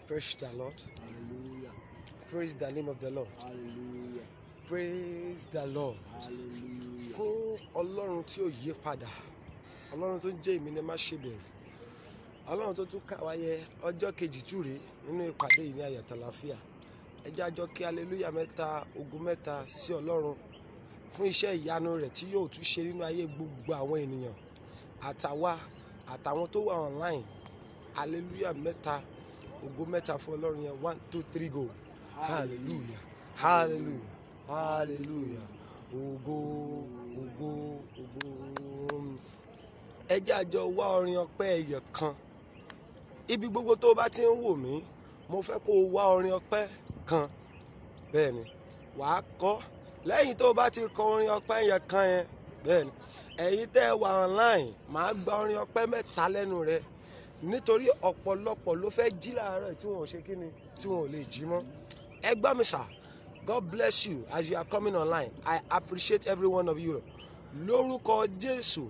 Praise the Lord. Hallelujah. Praise the name of the Lord. Hallelujah. Praise the Lord. Hallelujah. Fún Ọlọ́run tí ó yí padà, Ọlọ́run tó ń jẹ́ èmi ni má ṣe bẹ̀rù, Ọlọ́run tó tún kà wáyé ọjọ́ kejì túre nínú ìpàdé yìí ní ayọ̀ àtàlàáfíà. Ẹ jẹ́ a jọ kí hallelujah mẹ́ta, ògo mẹ́ta sí Ọlọ́run fún iṣẹ́ ìyanu rẹ̀ tí yóò tún ṣe nínú ayé gbogbo àwọn ènìyàn àtàwa àtàwọn tó wà online. Hallelujah mẹ́ta, ògo mẹ́ta fún Ọlọ́run yẹn. 1, 2, 3 go. Hallelujah, hallelujah, hallelujah. Ògo, ògo, ògo. Ẹ jẹ́ a jọ wá orin ọpẹ́ ẹyọ kan. Ibi gbogbo tó bá ti ń wò mí, mo fẹ́ kó o wá orin ọpẹ́ kan. Bẹ́ẹ̀ni, wàá kọ. Lẹ́yìn tó bá ti kọ orin ọpẹ́ yẹn kan yẹn, bẹ́ẹ̀ni, ẹ̀yin tẹ́ ẹ wà online, màá gba orin ọpẹ́ mẹ́ta lẹ́nu rẹ. Nítorí ọ̀pọ̀lọpọ̀ ló fẹ́ jí láàárọ̀ tí wọn ò ṣe kíni, tí wọn ò lè jí mọ́. Ẹ gbọ́ mi sà. God bless you as you are coming online. I appreciate every one of you. Lórúkọ Jésù,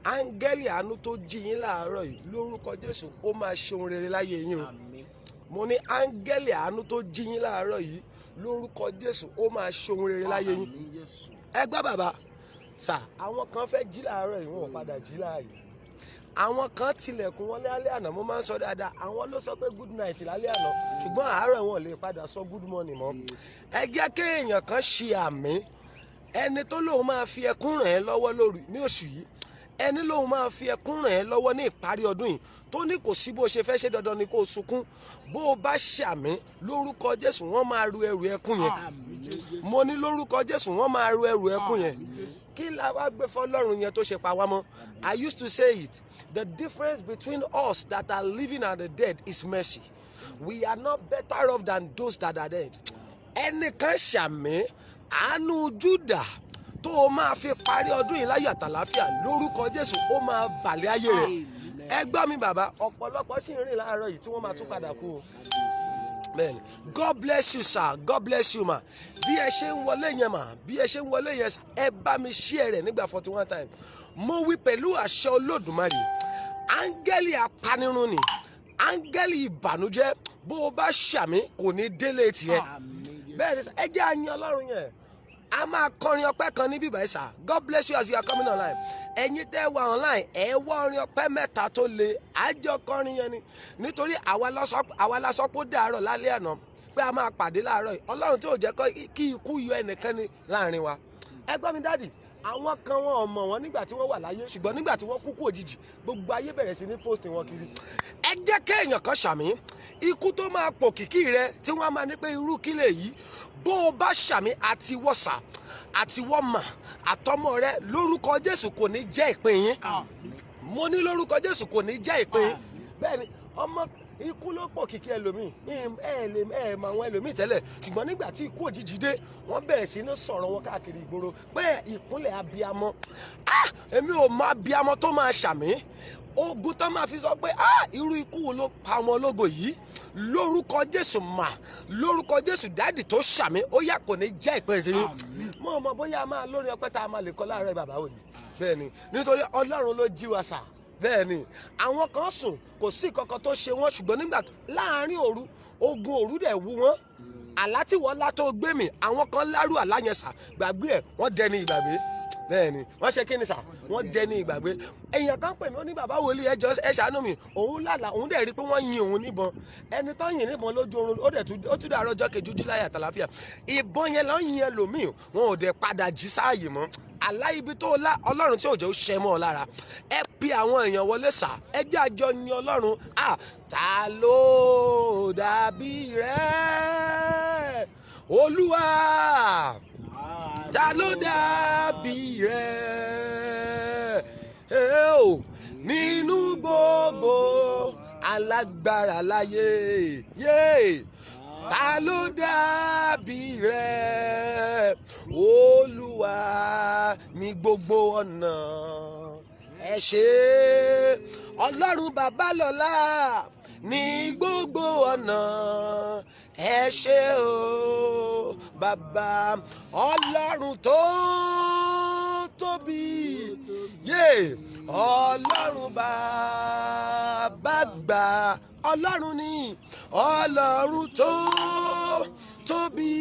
áńgẹ́lì àánú tó jí yín láàárọ̀ yìí, lórúkọ Jésù, ó máa ṣe ohun rere láyé yín o. Àmín. Mo ní áńgẹ́lì àánú tó jí yín láàárọ̀ yìí, lórúkọ Jésù, ó máa ṣe ohun rere láyé yín. Àmín Jésù. Ẹ gbọ́ bàbá, sà, àwọn kan fẹ́ jí láàárọ̀ yìí, wọn ò padà jí láàyè. Àwọn kan tilẹ̀kùn wọn lálẹ́ àná, mo máa ń sọ dáadáa, àwọn ló sọ pé good night lálẹ́ àná, ṣùgbọ́n àárọ̀ wọn lè padà sọ good morning mọ́. Ẹ jẹ́ kí èèyàn kan ṣe àmì, ẹni tó lóun máa fi ẹkún ràn ẹ́ lọ́wọ́ lórí ní oṣù yìí, ẹni lóun máa fi ẹkún ràn ẹ́ lọ́wọ́ ní ìparí ọdún yìí, tó ní kò sí bó ṣe fẹ́ ṣe dandan ni kó o sunkún, bó o bá ṣàmì lórúkọ Jésù wọ́n máa ru ẹrù ẹkún yẹn. Àmín Jésù. Mo ní lórúkọ Jésù wọ́n máa ru ẹrù ẹkún yẹn. Kí la wá gbé fọ́lọ́run yẹn tó ṣe pa wá mọ́? I used to say it, the difference between us that are living and the dead is mercy. We are not better off than those that are dead. Ẹnìkan ṣàmì àánú Júdà tó o máa fi parí ọdún yìí láyọ̀ àtàlàáfíà lórúkọ Jésù, ó máa bàlẹ̀ ayé rẹ̀. Ẹ gbọ́ mi bàbá, ọ̀pọ̀lọpọ̀ sì ń rìn láàárọ̀ yìí tí wọ́n máa tún padà kú o. Bẹ́ẹ̀ni, God bless you sir, God bless you ma. Bí ẹ ṣe ń wọlé yẹn mà, bí ẹ ṣe ń wọlé yẹn sà, ẹ bá mi share rẹ̀ nígbà 41 times. Mo wí pẹ̀lú àṣẹ Olódùmarè, áńgẹ́lì apanirun ni, áńgẹ́lì ìbànújẹ́, bó o bá ṣàmì kò ní délé tiẹ̀. Àmín Jésù. Bẹ́ẹ̀ ni sà, ẹ jẹ́ àyìn Ọlọ́run yẹn. A máa kọrin ọpẹ́ kan níbí báyìí sà. God bless you as you are coming online. Ẹ̀yin tẹ́ wà online, ẹ wá orin ọpẹ́ mẹ́ta tó le, àjọ kọrin yẹn ni. Nítorí àwa la sọ pé ó dàárọ̀ lálẹ́ àná pé a máa pàdé láàárọ̀ yìí. Ọlọ́run tí ò jẹ́ kí ikú yọ ẹnìkan ní láàrin wa. Ẹ gbọ́ mi dádì, àwọn kan wọn ò mọ̀ wọ́n nígbà tí wọ́n wà láyé, ṣùgbọ́n nígbà tí wọ́n kú òjijì, gbogbo ayé bẹ̀rẹ̀ sí ní post wọn kiri. Ẹ jẹ́ kéèyàn kan ṣàmì, ikú tó máa pò kìkì rẹ tí wọ́n máa ní pé irú kí lè yí, bó o bá ṣàmì àti wọ́sà àti wọ́mà àtọmọ rẹ lórúkọ Jésù kò ní jẹ́ ìpín yín. Mo ní lórúkọ Jésù kò ní jẹ́ ìpín yín. Bẹ́ẹ̀ni, ọmọ ikú ló pọ̀ kìkì ẹlòmíì, ẹ mọ àwọn ẹlòmíì tẹ́lẹ̀, ṣùgbọ́n nígbà tí ikú òjijì dé, wọ́n bẹ̀rẹ̀ sí ní sọ̀rọ̀ wọn káàkiri ìgboro pé ìkúnlẹ̀ abiyamọ. Èmi ò mọ abiyamọ tó máa ṣàmì, ogun tó máa fi sọ pé irú ikú wo ló pa ọmọ ológo yìí, lórúkọ Jésù mà, lórúkọ Jésù dádì tó ṣàmì, ó yá kò ní jẹ́ ìpín sí yín. Mo mọ̀ bóyá a máa lórí ọpẹ́ tá a máa lè kọ láàárọ̀ bàbá òní. Bẹ́ẹ̀ni, nítorí Ọlọ́run ló jí wa sà. Bẹ́ẹ̀ni, àwọn kan sùn kò sí kankan tó ṣe wọ́n, ṣùgbọ́n nígbà láàárín òru, ogun òru dẹ̀ wú wọ́n. Àlá tí wọ́n lá tó gbé mi, àwọn kan lárú àlá yẹn sà, gbàgbé ẹ̀, wọ́n dẹni ìgbàgbé. Bẹ́ẹ̀ni, wọ́n ṣe kí ni sà, wọ́n dẹni ìgbàgbé. Èèyàn kan pè mí, ó ní bàbá wòlíì ẹ ṣàánú mi, òun lálà, òun dẹ̀ rí pé wọ́n yin òun níbọn. Ẹni tó yin níbọn lójú oorun, ó tún dàárọ̀ ọjọ́ kejì ojú láyà àtàlàáfíà. Ìbọn yẹn lọ yin ẹlòmíì, wọn ò dẹ̀ padà jí sáàyè mọ́. Àlá ibi tó lá, Ọlọ́run tí ò jẹ́ ó ṣẹ mọ́ ọ lára. Ẹ pe àwọn èèyàn wọlé sà, ẹ jẹ́ àjọ yin Ọlọ́run. Ta ló dàbí rẹ Olúwa? Ta ló dàbí rẹ? Nínú gbogbo alágbára láyé. Ta ló dàbí rẹ Olúwa ní gbogbo ọ̀nà? Ẹ ṣé Ọlọ́run bàbá lọ́lá ní gbogbo ọ̀nà. Ẹ ṣé o bàbá Ọlọ́run tó tóbi. Ọlọ́run bàbá gbà, Ọlọ́run ni ọlọ́run tó tóbi,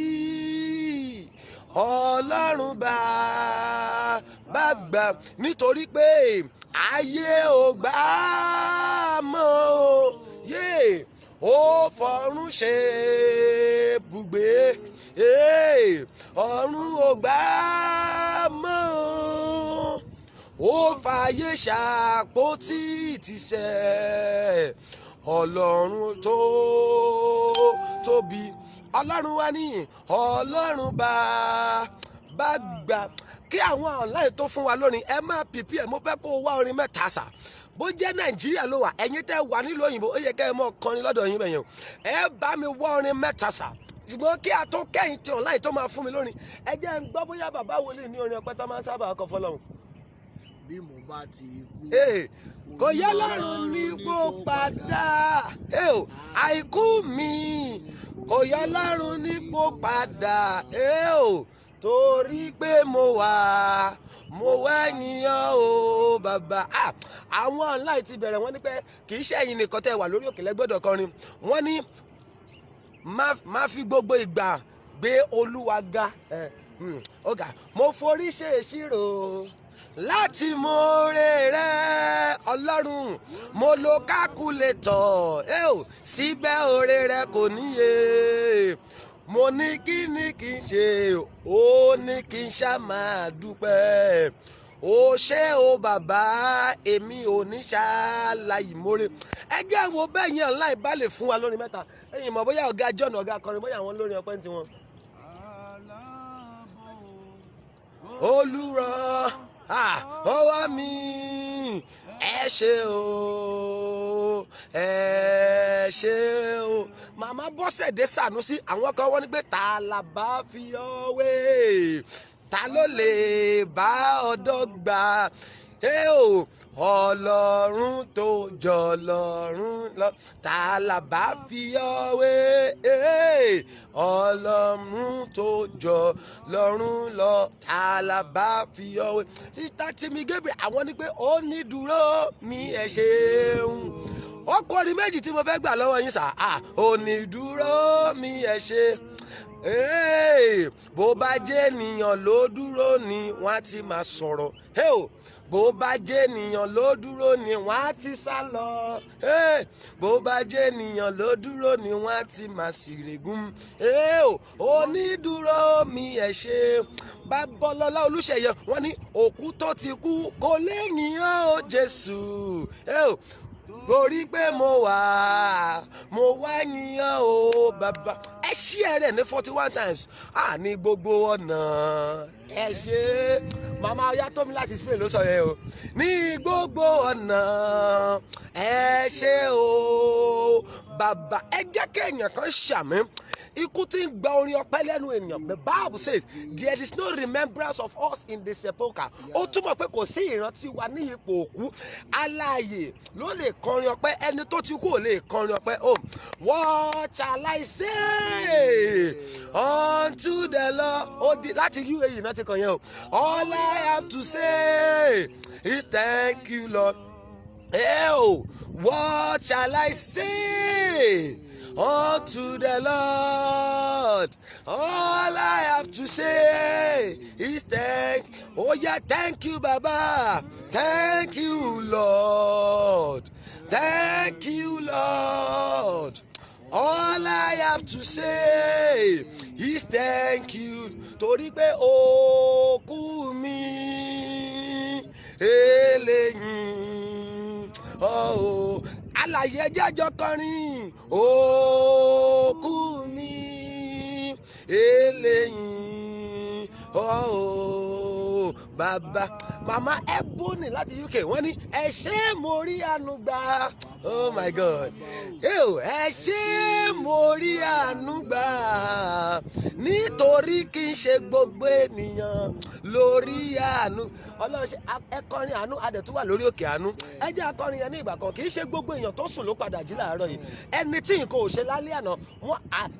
ọlọ́run bàbá gbà, nítorí pé ayé ò gbà á mọ́ o, yé ó fọ̀run ṣe bùgbé, ọ̀run ò gbà á mọ́ o, ó fàyè ṣàpótí ìtìsẹ̀, ọlọ́run tó tóbi, ọlọ́run wa ní ọlọ́run bá gbà. Kí àwọn online tó fún wa lónìí ẹ máa pìpì ẹ, mo fẹ́ kó o wá orin mẹ́ta sà. Bó jẹ́ Nàìjíríà ló wà, ẹ̀yin tẹ́ wà nílùú òyìnbó, ó yẹ kẹ́ ẹ mọ̀ kọrin lọ́dọ̀ yín bẹ̀yẹn o. Ẹ bá mi wá orin mẹ́ta sà. Ṣùgbọ́n kí a tó kẹ́yìn tí online tó máa fún mi lónìí, ẹ jẹ́ ń gbọ́ bóyá bàbá wòlíì ní orin ọpẹ́ tó máa ń sábà kọ fọ́lọ́run. Bí mo bá ti kú. Kò yẹ lọ́rùn ní kó padà, àìkú mi kò yẹ lọ́rùn ní kó padà, torí pé mo wà ẹ̀yìn o bàbá. Àwọn online ti bẹ̀rẹ̀, wọ́n ní pé kì í ṣe ẹ̀yin nìkan tẹ́ wà lórí òkè lẹ gbọ́dọ̀ kọrin. Wọ́n ní má fi gbogbo ìgbà gbé Olúwa ga. Ọ̀gá mo forí ṣe ìṣirò láti mọ oore rẹ Ọlọ́run, mo lo kákúlétọ̀, síbẹ̀ oore rẹ kò níye. Mo ní kí ni kí n ṣe, ó ní kí n ṣá máa dúpẹ́. Ó ṣé o bàbá, èmi ò ní ṣàlàyé mórè. Ẹgbẹ́ àwọn bẹ́ẹ̀ yẹn online bá lè fún wa lórí mẹ́ta. Ẹ̀yin mọ̀ bóyá ọ̀gá John ọ̀gá akọrin, bóyá àwọn lórí ọpẹ́ ń tiwọn. Olùràn ọwọ́ mi, ẹ ṣé o, ẹ ṣé o. Màmá Bọ́sẹ̀dé Sànúsí, àwọn kan wọ́n ní pé ta la bá fi ọ́ wé, ta ló lè bá ọ̀dọ́ gbà, Ọlọ́run tó jọ lọ́run lọ, ta la bá fi ọ́ wé, Ọlọ́run tó jọ lọ́run lọ, ta la bá fi ọ́ wé. Sísá Timi Gabriel, àwọn ní pé ó ní dúró mi ẹ ṣeun. Ó kọrin méjì tí mo fẹ́ gbà lọ́wọ́ yín sà. Ó ní dúró mi ẹ ṣe. Bó bá jẹ́ ènìyàn ló dúró ni wọ́n á ti máa sọ̀rọ̀. Bó bá jẹ́ ènìyàn ló dúró ni wọ́n á ti sá lọ. Bó bá jẹ́ ènìyàn ló dúró ni wọ́n á ti máa ṣìrègùn. Onídúró mi ẹ ṣé. Babalọ́lá Olúṣèyẹ, wọ́n ní òkú tó ti kú kò lè yìnyín o Jésù. Torí pé mo wà yìnyín o bàbá. Ẹ ṣí ẹrẹ ní 41 times. Ní gbogbo ọ̀nà ẹ ṣé. Màmá Ọyátómi láti Spain ló sọ yẹn o. Ní gbogbo ọ̀nà ẹ ṣé o bàbá. Ẹ jẹ́ kéèyàn kan ṣàmì. Ikú tí ń gba orin ọpẹ́ lẹ́nu ènìyàn. The Bible says there is no remembrance of us in the sepulchre. Ó túmọ̀ pé kò sí ìrántí wa ní ipò òkú. Alààyè ló lè kọrin ọpẹ́, ẹni tó ti kú ò lè kọrin ọpẹ́. What shall I say unto the Lord? Láti UAE náà ti kàn yẹn o. All I have to say is thank you Lord. What shall I say unto the Lord? All I have to say is thank you Baba, thank you Lord, thank you Lord. All I have to say is thank you. Torí pé òkú mi eléyìn, alààyè jẹ́jọ́ kọrin òkú mi eléyìn, bàbá. Màmá Ebony láti UK, wọ́n ní ẹ ṣé mo rí àánú gbà. Oh my God. Ẹ ṣé mo rí àánú gbà nítorí kì í ṣe gbogbo ènìyàn lórí àánú. Ọlọ́run ṣe ẹ kọrin àánú, adẹ̀ tún wà lórí òkè àánú. Ẹ jẹ́ akọrin yẹn ní ìgbà kan, kì í ṣe gbogbo èèyàn tó sùn ló padà jí láàárọ̀ yìí. Ẹni tí nǹkan ò ṣe lálẹ́ àná,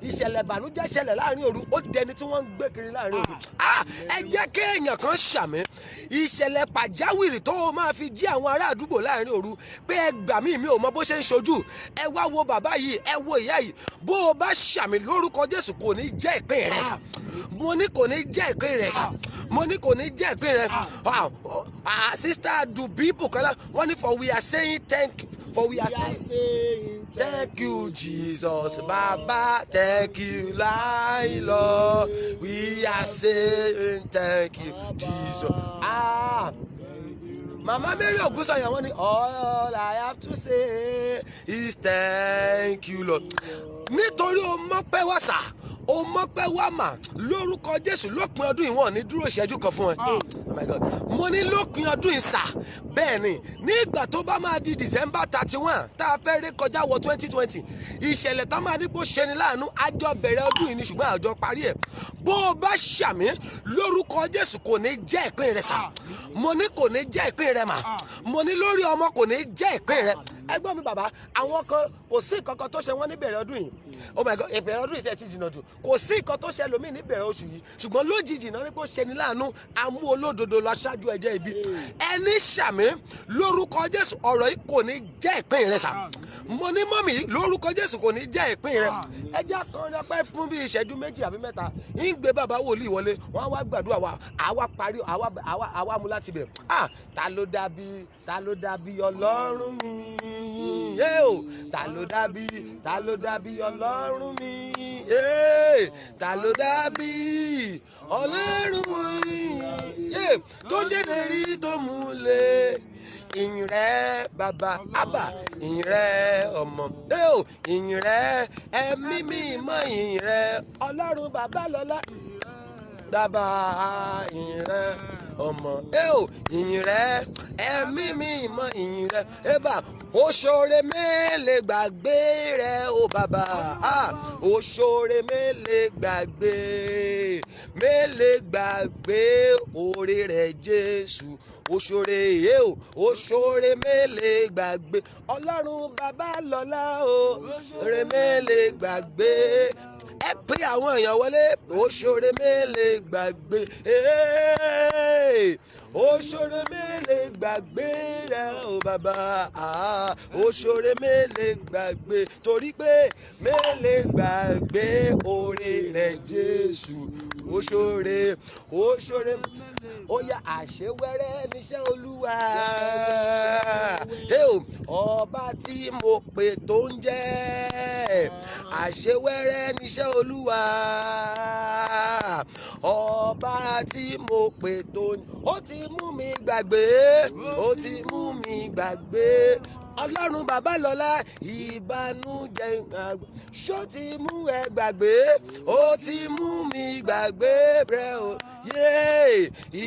ìṣẹ̀lẹ̀ ìbànújẹ́ ṣẹlẹ̀ láàrin òru, ó dẹni tí wọ́n ń gbé kiri láàrin òru. Ẹ jẹ́ kí èèyàn kan ṣàmì ìṣẹ̀lẹ̀ pàjáwìrì tó máa fi jí àwọn ará àdúgbò láàrin òru pé ẹ gbà mí, mi ò mọ bó ṣe ń ṣojú. Ẹ wá wo bàbá yìí, ẹ wo ìyá yìí, bó o bá ṣàmì lórúkọ Jésù kò ní jẹ́ ìpín rẹ sà. Mo ní kò ní jẹ́ ìpín rẹ sà. Mo ní kò ní jẹ́ ìpín rẹ. Sister Dubi Bukola, wọ́n ní for we are saying thank you. For we are saying thank you, Jesus. Baba, thank you, Lord. We are saying thank you, Jesus. Mama Mary Ogunsoya, wọ́n ní all I have to say is thank you, Lord. Nítorí o mọ̀ pé wá sà, o mọ̀ pé wá mà lórúkọ Jésù lópin ọdún yìí wọ́n ní dúró ìṣẹ́jú kan fún ẹ. Oh my God. Mo ní lópin ọdún yìí sà, bẹ́ẹ̀ ni nígbà tó bá máa di December 31 tá a fẹ́ ré kọjá wọ 2020 ìṣẹ̀lẹ̀ tá máa ní kó ṣe ni láàánú àjọ bẹ̀rẹ̀ ọdún yìí ni ṣùgbọ́n àjọ parí ẹ̀. Bó o bá ṣàmì lórúkọ Jésù kò ní jẹ́ ìpín rẹ sà. Mo ní kò ní jẹ́ ìpín rẹ mà. Mo ní lórí ọmọ kò ní jẹ́ ìpín rẹ. Ẹgbọ́n mi bàbá, àwọn kan kò sí nǹkan kan tó ṣe wọ́n níbẹ̀rẹ̀ ọdún yìí. Oh my God, ìbẹ̀rẹ̀ ọdún yìí tẹ̀ ti jìnnà jù. Kò sí nǹkan tó ṣe lómi níbẹ̀rẹ̀ oṣù yìí. Ṣùgbọ́n lójijì náà ní kó ṣe ni láàánú, amú olódodo lọ ṣáájú ẹ̀jẹ̀ ibi. Ẹni ṣàmì lórúkọ Jésù ọ̀rọ̀ yìí kò ní jẹ́ ìpín rẹ sà. Mo ní mọ́mì lórúkọ Jésù kò ní jẹ́ ìpín rẹ. Ẹ jẹ́ akọrin ọpẹ́ fún bí ìṣẹ́jú méjì àbí mẹ́ta. Ń gbé bàbá wòlíì wọlé, wọ́n á wá gbàdúrà wa, àwa parí, àwa mú láti bẹ̀. Ta ló dàbí Ọlọ́run mi? Ta ló dàbí Ọlọ́run mi? Ta ló dàbí Ọlọ́run mi? Tó ṣe lè rí tó múlẹ̀. Ìyìn rẹ bàbá, àbá ìyìn rẹ ọmọ, ìyìn rẹ ẹ̀mí mímọ́, ìyìn rẹ Ọlọ́run bàbá lọ́lá. Bàbá ìyìn rẹ ọmọ, ìyìn rẹ ẹ̀mí mímọ́, ìyìn rẹ oṣoore mélè gbàgbé rẹ o bàbá, oṣoore mélè gbàgbé oore rẹ Jésù, oṣoore mélè gbàgbé Ọlọ́run bàbá lọ́lá o, oore mélè gbàgbé. Ẹ pé àwọn èèyàn wọlé, oṣoore mélè gbàgbé, oṣoore mélè gbàgbé rẹ o bàbá, oṣoore mélè gbàgbé, torí pé mélè gbàgbé oore rẹ Jésù, oṣoore ó yá àṣewẹ́rẹ́ níṣẹ́ Olúwa, ọba tí mo pè tó ń jẹ́ àṣewẹ́rẹ́ níṣẹ́ Olúwa, ọba tí mo pè tó ń ó ti mú mi gbàgbé, Ọlọ́run bàbá lọ́lá ìbànújẹ́ ṣó ti mú ẹ gbàgbé, ó ti mú mi gbàgbé rẹ o,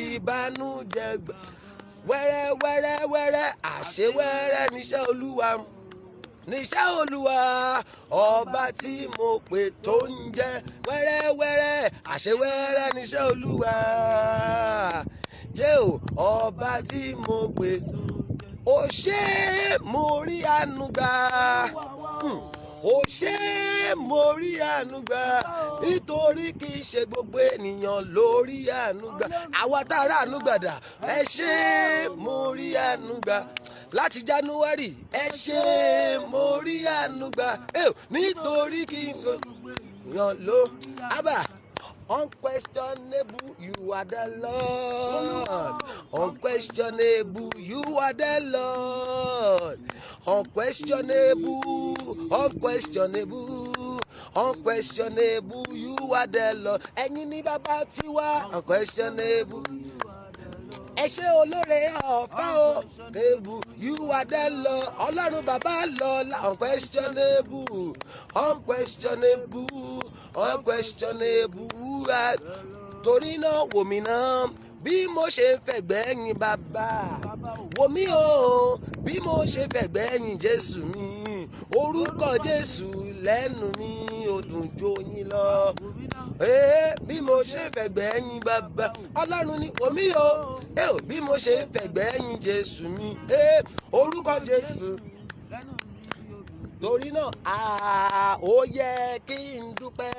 ìbànújẹ́ wẹ́rẹ́ àṣewẹ́rẹ́ níṣẹ́ Olúwa, ọba tí mo pè tó ń jẹ́ wẹ́rẹ́ àṣewẹ́rẹ́ níṣẹ́ Olúwa, ọba tí mo pè ó ṣé mo rí àánú gbà, ó ṣé mo rí àánú gbà, nítorí kì í ṣe gbogbo ènìyàn lórí àánú gbà. Àwa tá a rà àánú gbà dà, ẹ ṣé mo rí àánú gbà. Láti January ẹ ṣé mo rí àánú gbà, nítorí kì í ṣe ènìyàn ló ábà. Unquestionable, you are the Lord. Unquestionable, you are the Lord. Unquestionable, you are the Lord. Ẹ̀yin ni bàbá tiwa. Unquestionable. Ẹ ṣé olóore ọ̀fẹ́ o, you are the Lord. Ọlọ́run bàbá lọ́lá, unquestionable. Torí náà wò mí náà bí mo ṣe fẹ̀gbẹ́ yìn bàbá, wò mí o bí mo ṣe fẹ̀gbẹ́ yìn Jésù mi, orúkọ Jésù lẹ́nu mi ó dùn jó yín lọ. Bí mo ṣe fẹ̀gbẹ́ yín bàbá ọlọ́run ni omi o. Bí mo ṣe fẹ̀gbẹ́ yín Jésù mi. Orúkọ Jésù. Torí náà ó yẹ kí n dúpẹ́.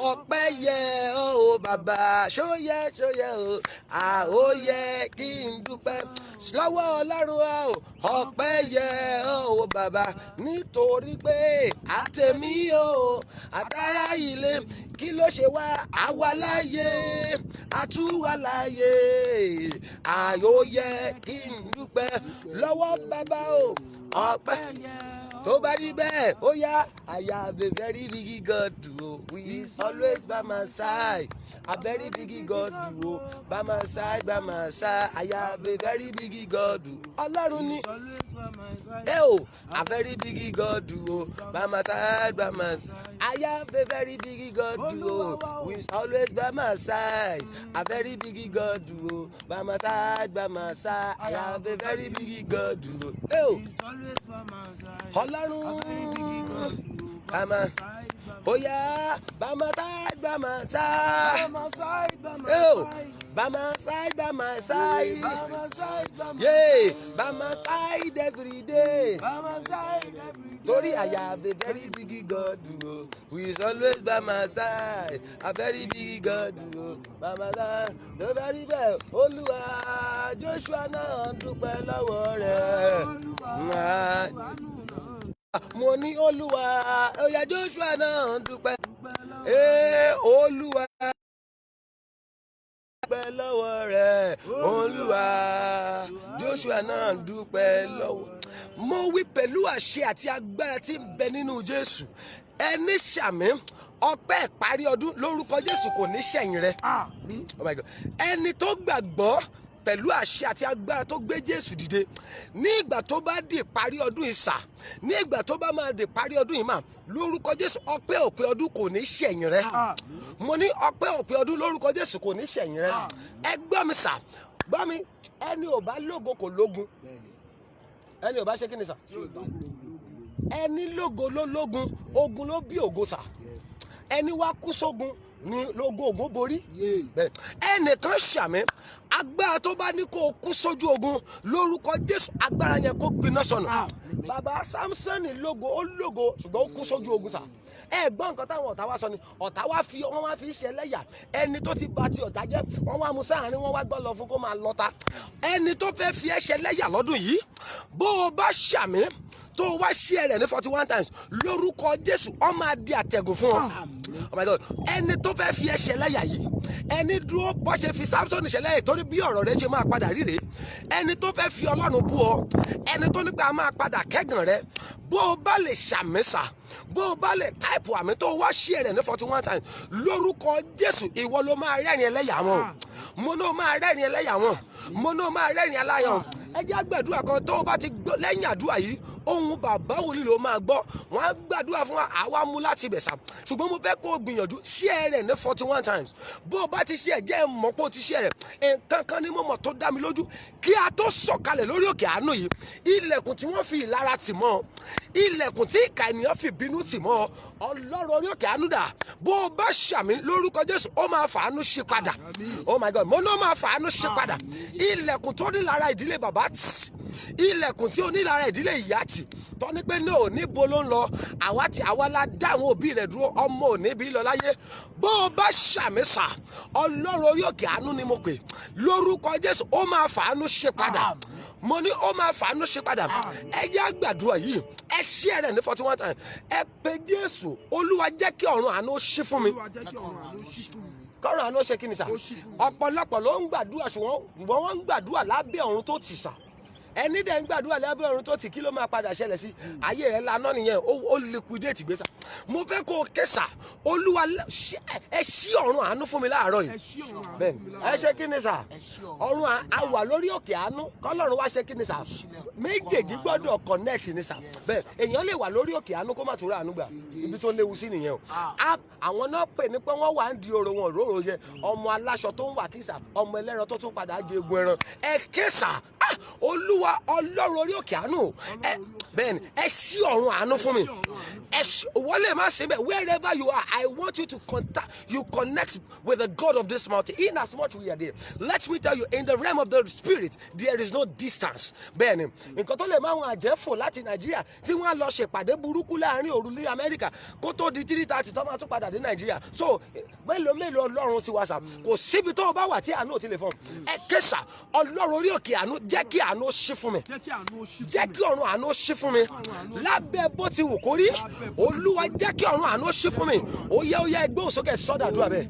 Ọpẹ́ yẹ o bàbá ṣóyẹ o. Ó yẹ kí n dúpẹ́ lọ́wọ́ ọlọ́run o. Ọpẹ́ yẹ o bàbá nítorí pé àtẹ̀mí o àtàrà ilé kí ló ṣe wá àwa láyé àtúwà láyé. Ó yẹ kí n dúpẹ́ lọ́wọ́ bàbá o. Ọpẹ́ tó bá rí bẹ́ẹ̀ ó yá. I have a very big God who is always by my side. A very big God by my side, by my side. I have a very big God. Ọlọ́run ni. A very big God by my side, by my side. I have a very big God who is always by my side. A very big God by my side, by my side. I have a very big God. Ọlọ́run by my side. Oh yeah, by my side, by my side. By my side, by my side. Yeah, by my side every day. Torí I have a very big God who is always by my side. A very big God by my side. The very best. Olúwa Joshua náà dúpẹ́ lọ́wọ́ rẹ̀. Mo ní Olúwa oya Joshua náà dúpẹ́. Olúwa dúpẹ́ lọ́wọ́ rẹ̀. Olúwa Joshua náà dúpẹ́ lọ́wọ́. Mo wí pẹ̀lú àṣẹ àti agbára tí ń bẹ nínú Jésù. Ẹni ṣàmì ọpẹ́ ìparí ọdún lórúkọ Jésù kò ní ṣẹ̀yìn rẹ̀. Oh my God. Ẹni tó gbàgbọ́ pẹ̀lú àṣẹ àti agbára tó gbé Jésù dìde ní ìgbà tó bá di ìparí ọdún ìsà, ní ìgbà tó bá máa di ìparí ọdún yìí mà lórúkọ Jésù ọpẹ́ òpin ọdún kò ní ṣẹ̀yìn rẹ̀. Mo ní ọpẹ́ òpin ọdún lórúkọ Jésù kò ní ṣẹ̀yìn rẹ̀. Ẹ gbọ́ mi sà, gbọ́ mi, ẹni ò bá lógo kò lógun. Ẹni ò bá ṣe kí ni sà? Ẹni lógo ló lógun, ogun ló bí ògo sà. Ẹni wá kú sógun ni lógo ògùn borí. Ẹnìkan ṣàmì agbára tó bá ní kó o kú sójú ogun lórúkọ Jésù agbára yẹn kó gbiná sọnù. Bàbá Samson lógo ó lógo ṣùgbọ́n ó kú sójú ogun sà. Gbọ́ nǹkan táwọn ọ̀tá wá sọ ni ọ̀tá wá fi wọ́n wá fi ṣẹlẹ́yà ẹni tó ti bà ti ọ̀tá jẹ́ wọ́n wá mú sáàrin wọ́n wá gbọ́ lọ fún kó máa lọ́ta. Ẹni tó fẹ́ fi ẹ́ ṣẹlẹ́yà lọ́dún yìí bó o bá ṣàmì tó o wá ṣí ẹ rẹ̀ ní 41 times lórúkọ Jésù ó máa di àtẹ̀gùn fún ọ. Oh my God. Ẹni tó fẹ́ fi ẹ́ ṣẹlẹ́yà yìí ẹni dúró bó ṣe fi Samson ṣẹlẹ́yà torí bí ọ̀rọ̀ rẹ̀ ṣe máa padà ríre ẹni tó fẹ́ fi Ọlọ́run bú ọ ẹni tó ní pé a máa padà kẹ́gàn rẹ bó o bá lè ṣàmẹ́sà bó o bá lè táìpù àmì tó wá ṣí ẹ rẹ̀ ní 41 times lórúkọ Jésù ìwọ ló máa rẹ́rìn ẹlẹ́yà wọn mo náà máa rẹ́rìn ẹlẹ́yà wọn mo náà máa rẹ́rìn aláyọ̀. Ẹ jẹ́ àgbàdúrà kan tó o bá ti gbọ́ lẹ́yìn àdúrà yìí ohun bàbá wòlíì ló máa gbọ́ wọ́n á gbàdúrà fún àwa mú láti ibẹ̀ sà ṣùgbọ́n mo fẹ́ kó o gbìyànjú share rẹ̀ ní 41 times bó o bá ti share jẹ́ mọ̀ pé o ti share rẹ̀ nǹkan kan ní mọ̀mọ́ tó dá mi lójú kí a tó sọ̀kalẹ̀ lórí òkè àánú yìí ilẹ̀kùn tí wọ́n fi ìlara tì mọ́ ilẹ̀kùn tí ìkà ènìyàn fi bínú tì mọ́ Ọlọ́run orí òkè àánú dà bó o bá ṣàmì lórúkọ Jésù ó máa fàánú ṣe padà. Oh my God mo náà máa fàánú ṣe padà ilẹ̀kùn tó ní lára ìdílé bàbá tì ilẹ̀kùn tí ó ní lára ìdílé ìyá tì tọ́ ní pé náà níbo ló ń lọ àwa la dá àwọn òbí rẹ̀ dúró ọmọ ò níbi lọ láyé bó o bá ṣàmìsà Ọlọ́run orí òkè àánú ni mo pè lórúkọ Jésù ó máa fàánú ṣe padà mo ní ó máa fàánú ṣe padà. Ẹ jẹ́ àgbàdua yìí ẹ ṣí ẹ̀rẹ̀ ní 41 times ẹ pe Jésù Olúwa jẹ́ kí ọ̀run àánú ṣí fún mi kọ́run àánú ṣe kí ni sà ọ̀pọ̀lọpọ̀ ló ń gbàdúrà ṣùgbọ́n wọ́n ń gbàdúrà lábẹ́ ọ̀run tó tì sà ẹni dẹ̀ ń gbàdúrà lábẹ́ ọ̀run tó tì kí ló máa padà ṣẹlẹ̀ sí ayé rẹ̀ lánàá nìyẹn ó liquidate gbèsà mo fẹ́ kó o kẹsà olúwa ẹ ṣí ọ̀run àánú fún mi láàárọ̀ yìí bẹ́ẹ̀ ẹ ṣe kí ni sà ọ̀run a wà lórí òkè àánú kọ́lọ́run wá ṣe kí ni sà méjèèjì gbọ́dọ̀ connect ni sà bẹ́ẹ̀ èèyàn lè wà lórí òkè àánú kó má tó rà àánú gbà ibi tó léwu sí nìyẹn o àwọn náà pè ní pé wọ́n wà ń di oró wọn òróró yẹ ọmọ aláṣọ tó ń wà kísà ọmọ ẹlẹ́ran tó tún padà jẹ egun ẹran ẹ kẹsà olúwa ọlọ́run orí òkè àánú bẹ́ẹ̀ni ẹ ṣí ọ̀run àánú fún mi wọ́n lè má ṣe bẹ́ẹ̀ wherever you are I want you to connect with the God of this mountain in as much we are there. Let me tell you, in the realm of the spirit there is no distance. bẹ́ẹ̀ni nǹkan tó lè máa wọn àjẹfò láti nàìjíríà tí wọ́n á lọ ṣèpàdé burúkú láàrin òru ní amẹ́ríkà kó tó di 3:30 tó máa tún padà dé nàìjíríà so mélòó ọlọ́run ti wá sà kò síbi tó o bá wà tí àánú ò ti lè fọ́n ẹ kẹsà ọlọ́run orí òkè àánú jẹ́ kí àánú ṣí fún mi jẹ́ kí ọ̀run àánú ṣí fún mi lábẹ́ bó ti wù kó rí olúwa jẹ́ kí ọ̀run àánú ṣí fún mi ó yẹ ẹgbẹ́ òsókè sọ́dàdúrà bẹ́ẹ̀.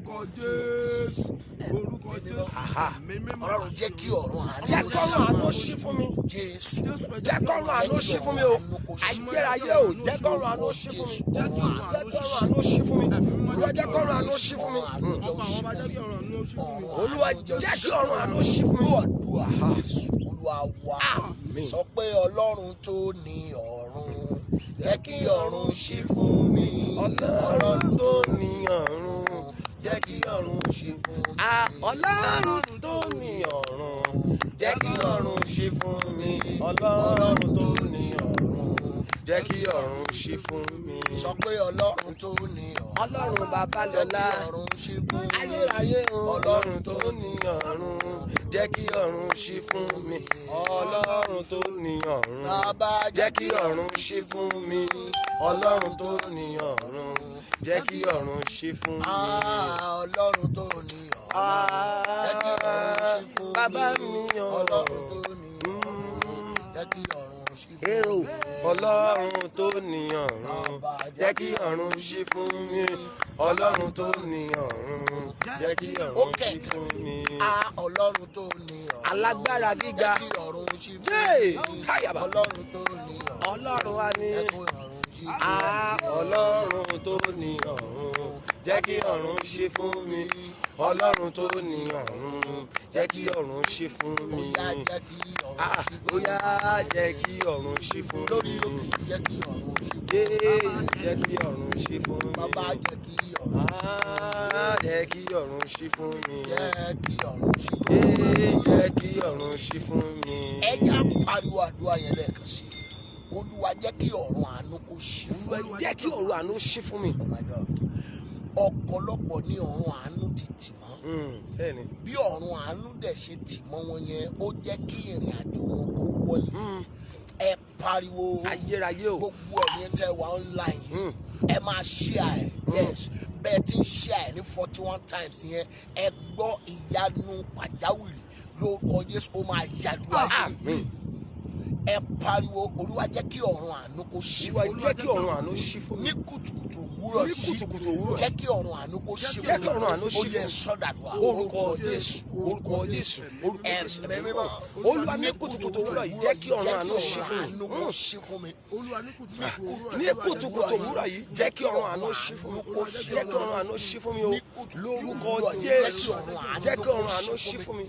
ọlọ́run jẹ́ kí ọ̀run àánú ṣí fún mi jẹ́ kí ọ̀run àánú ṣí fún mi o ayérayé o jẹ́ kí ọ̀run àánú ṣí fún mi jẹ́ kí ọ̀run àánú ṣí fún mi olúwa jẹ́ kí ọ̀run àánú ṣí fún mi olúwa jẹ́ kí ọ̀run àánú ṣí fún mi. olúwa wa sọ pé ọlọ́run tó ní ọ̀run jẹ́ kí ọ̀run ṣí fún mi ọlọ́run tó ní ọ̀run jẹ́ kí ọ̀run ṣí fún mi ọlọ́run tó ní ọ̀run jẹ́ kí ọ̀run ṣí fún mi ọlọ́run tó ní ọ̀run jẹ́ kí ọ̀run ṣí fún mi. sọ pé ọlọ́run tó ní ọ̀run ọlọ́run babalọ́lá ayérayé ọlọ́run tó ní ọ̀run jẹ́ kí ọ̀run ṣí fún mi ọlọ́run tó ní ọ̀run jẹ́ kí ọ̀run ṣí fún mi ọlọ́run tó ní ọ̀run jẹ́ kí ọ̀run ṣí fún mi. ọlọ́run tó ní ọ̀run jẹ́ kí ọ̀run ṣí fún mi bàbá mi ọlọ́run tó ní ọ̀run jẹ́ kí ọ̀run ṣí fún mi. ọlọ́run tó ní ọ̀run jẹ́ kí ọ̀run ṣí fún mi ọlọ́run tó ní ọ̀run jẹ́ kí ọ̀run ṣí fún mi. ọlọ́run tó ní ọ̀run alágbára gíga jẹ́ kí ọ̀run ṣí fún mi káyàbá ọlọ́run tó ní ọ̀run ọlọ́run wa ní jẹ́ kí ọ̀run ṣí fún mi. ọlọ́run tó ní ọ̀run jẹ́ kí ọ̀run ṣí fún mi ọlọ́run tó ní ọ̀run jẹ́ kí ọ̀run ṣí fún mi Bóyá jẹ́ kí ọ̀run ṣí fún mi. ó yá jẹ́ kí ọ̀run ṣí fún lórí mi òkè jẹ́ kí ọ̀run ṣí fún mi. jẹ́ kí ọ̀run ṣí fún mi bàbá jẹ́ kí ọ̀run jẹ́ kí ọ̀run ṣí fún mi jẹ́ kí ọ̀run ṣí fún mi. jẹ́ kí ọ̀run ṣí fún mi. ẹ já pariwo àdúrà yẹn lẹ́ẹ̀kan sí i olúwa jẹ́ kí ọ̀run àánú kó ṣí fún mi. jẹ́ kí ọ̀run àánú ṣí fún mi. Oh my God. ọ̀pọ̀lọpọ̀ ní ọ̀run àánú ti tì mọ́ bẹ́ẹ̀ni bí ọ̀run àánú dẹ̀ ṣe tì mọ́ wọn yẹn ó jẹ́ kí ìrìn àjò wọn kó wọlé ẹ pariwo ayérayé o gbogbo ẹ̀yin tẹ́ wà online yìí ẹ máa share yes bẹ́ẹ̀ tí ń share ní 41 times yẹn ẹ gbọ́ ìyanu pàjáwìrì lórúkọ Jésù ó máa yàdúrà àmín. ẹ pariwo olúwa jẹ́ kí ọ̀run àánú kó ṣí Olúwa fún mi jẹ́ kí ọ̀run àánú ṣí fún mi. ní kùtùkùtù òwúrọ̀ Ní yìí kùtùkùtù òwúrọ̀. jẹ́ kí ọ̀run àánú kó ṣí fún mi. Jẹ́ kí ọ̀run àánú ṣí ó yẹ fún mi. sọ́dàdùà orúkọ Jésù orúkọ Jésù orúkọ Jésù ẹ̀mí mímọ́ Olúwa ní kùtùkùtù òwúrọ̀ yìí jẹ́ kí ọ̀run àánú ṣí fún àánú kó mi. ṣí fún mi. Ní kùtùkùtù òwúrọ̀ yìí jẹ́ kí ọ̀run àánú ṣí fún mi. Jẹ́ kí ọ̀run àánú ṣí fún mi o lórúkọ Jésù jẹ́ kí ọ̀run àánú ṣí fún mi.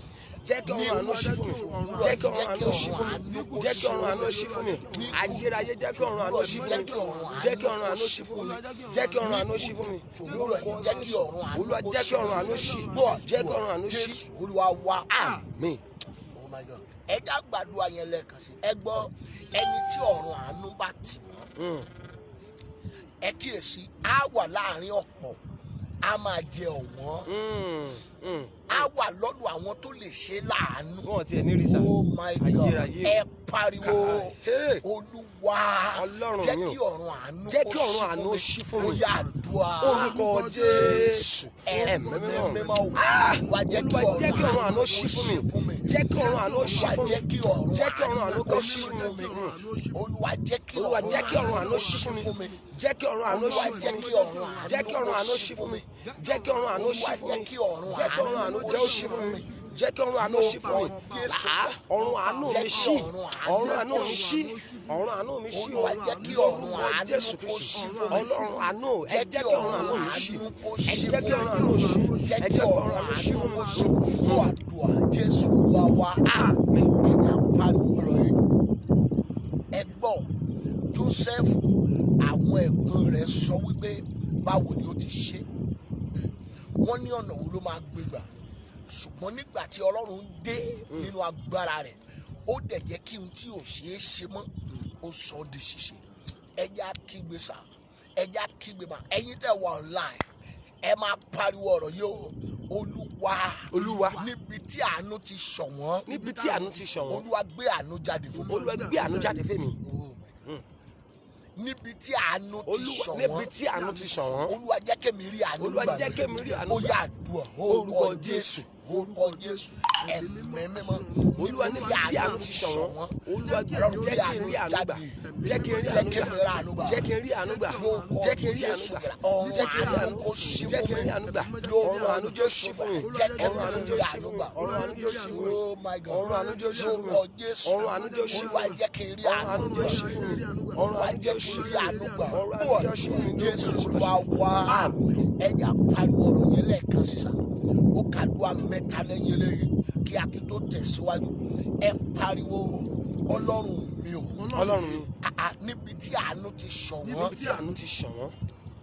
Jẹ́ kí ọ̀run àánú ṣí fún mi. Jẹ́ kí ọ̀run àánú ṣí fún mi. Jẹ́ kí ọ̀run àánú ṣí fún mi. Ayérayé jẹ́ kí ọ̀run àánú ṣí fún mi. Jẹ́ kí ọ̀run àánú ṣí fún mi. Jẹ́ kí ọ̀run àánú ṣí fún mi. lórúkọ jẹ́ kí ọ̀run àánú Olúwa jẹ́ kí ọ̀run àánú ṣí. Jẹ́ kí ọ̀run àánú ṣí. Jésù olúwa wá. Àmín. Oh my God. ẹ já gbàdúrà yẹn lẹ́ẹ̀kan sí ẹ gbọ́ ẹni tí ọ̀run àánú bá tì mọ́ ẹ kíyèsí á wà láàrin ọ̀pọ̀ á máa jẹ ọ̀wọ́n á wà lọ́dọ̀ àwọn tó lè ṣe láàánú. Wọ́n ti ẹ̀ ní rí sá. Oh my God. Ayérayé. ẹ pariwo Hey. olúwa Ọlọ́run jẹ́ mi o. kí ọ̀run àánú Jẹ́ kí ọ̀run àánú ṣí fún mi. ó yá àdúrà Orúkọ Jésù. ẹ̀mí Ẹ̀mí mímọ́ o. Ah! Olúwa jẹ́ kí Olúwa jẹ́ kí ọ̀run ọ̀run àánú ṣí fún mi. Jẹ́ kí ọ̀run àánú ṣí Olúwa fún mi. jẹ́ kí ọ̀run Jẹ́ kí ọ̀run àánú kó ṣí fún mi. Olúwa jẹ́ kí Olúwa jẹ́ kí ọ̀run àánú ṣí fún mi. Jẹ́ kí ọ̀run àánú ṣí fún mi. Jẹ́ kí ọ̀run àánú ṣí fún mi. Jẹ́ kí ọ̀run àánú ṣí fún mi. Jẹ́ kí ọ̀run àánú jẹ́ ó ṣí fún mi. jẹ́ kí ọ̀run àánú ṣí fún mi. Ọ̀run àánú mi ṣí, ọ̀run àánú mi ṣí, ọ̀run àánú mi ṣí. Olúwa jẹ́ kí ọ̀run àánú Jésù kó Kristi, ṣí fún mi. Ọlọ́run àánú, ẹ jẹ́ kí ọ̀run àánú mi ṣí, ẹ ṣí jẹ́ kí fún ọ̀run mi. àánú ṣí, Jẹ́ ẹ kí jẹ́ kí ọ̀run ọ̀run àánú ṣí àánú fún kó mi. ṣí fún mi. Àdúrà Jésù Olúwa wa. Àmín. Ẹ̀yà pariwo ọ̀rọ̀ yìí. Ẹ gbọ́, Jósẹ́fù àwọn ẹ̀gbọ́n rẹ̀ sọ wípé báwo ni ó ti ṣe. Wọ́n ní ọ̀nà wo ló máa gbégbà. Ṣùgbọ́n nígbà tí Ọlọ́run dé nínú agbára rẹ̀, ó dẹ̀ jẹ́ kí ohun tí ò ṣeé ṣe mọ́ ó sọ ọ́ di ṣíṣe. Ẹja kígbe sá, ẹja kígbe mà, ẹ̀yin tẹ́ wà online ẹ máa pariwo ọ̀rọ̀ yìí o. Olúwa níbi tí àánú ti ṣọ̀wọ́n, Níbi tí àánú ti ṣọ̀wọ́n, Olúwa gbé àánú jáde fún mi. Olúwa gbé àánú jáde fún mi. Níbi tí àánú ti Níbi ṣọ̀wọ́n, tí àánú ti ṣọ̀wọ́n, Olúwa jẹ́ kémi rí àánú Olúwa gbà. jẹ́ kémi rí àánú Ó gbà. yá àdúrà orúkọ Jésù, orúkọ Jésù, ẹ̀mí mímọ́. Olúwa níbi tí àánú ti ṣọ̀wọ́n, Olúwa jẹ́ kí n rí àánú gbà, jẹ́ kí n rí àánú gbà, jẹ́ kí n rí àánú gbà, jẹ́ kí n rí àánú gbà, jẹ́ kí n rí àánú gbà, jẹ́ kí n rí àánú gbà. Ọ̀run àánú jẹ́ ṣí fún mi, ọ̀run àánú jẹ́ ṣí fún mi, ọ̀run àánú jẹ́ ṣí fún mi, Oh my God. ọ̀run àánú jẹ́ ṣí fún mi, Orúkọ Jésù, ọ̀run àánú jẹ́ ṣí Olúwa fún mi, jẹ́ kí n rí ọ̀run àánú àánú gbà. jẹ́ ṣí fún mi, ọ̀run Olúwa àánú jẹ́ jẹ́ kí ṣí n rí fún mi, àánú gbà. ọ̀run àánú jẹ́ ṣí fún mi. Jésù Olúwa wá. Ẹja pariwo ọ̀rọ̀ yẹn lẹ́ẹ̀kan sísá. Ó kàdúrà mẹ́ta lẹ́yìn eléyìí kí a tún tó tẹ̀síwájú. Ẹ pariwo Ọlọ́run mi o. Ọlọ́run mi, Níbi tí àánú ti ṣọ̀wọ́n. níbi tí àánú ti ṣọ̀wọ́n,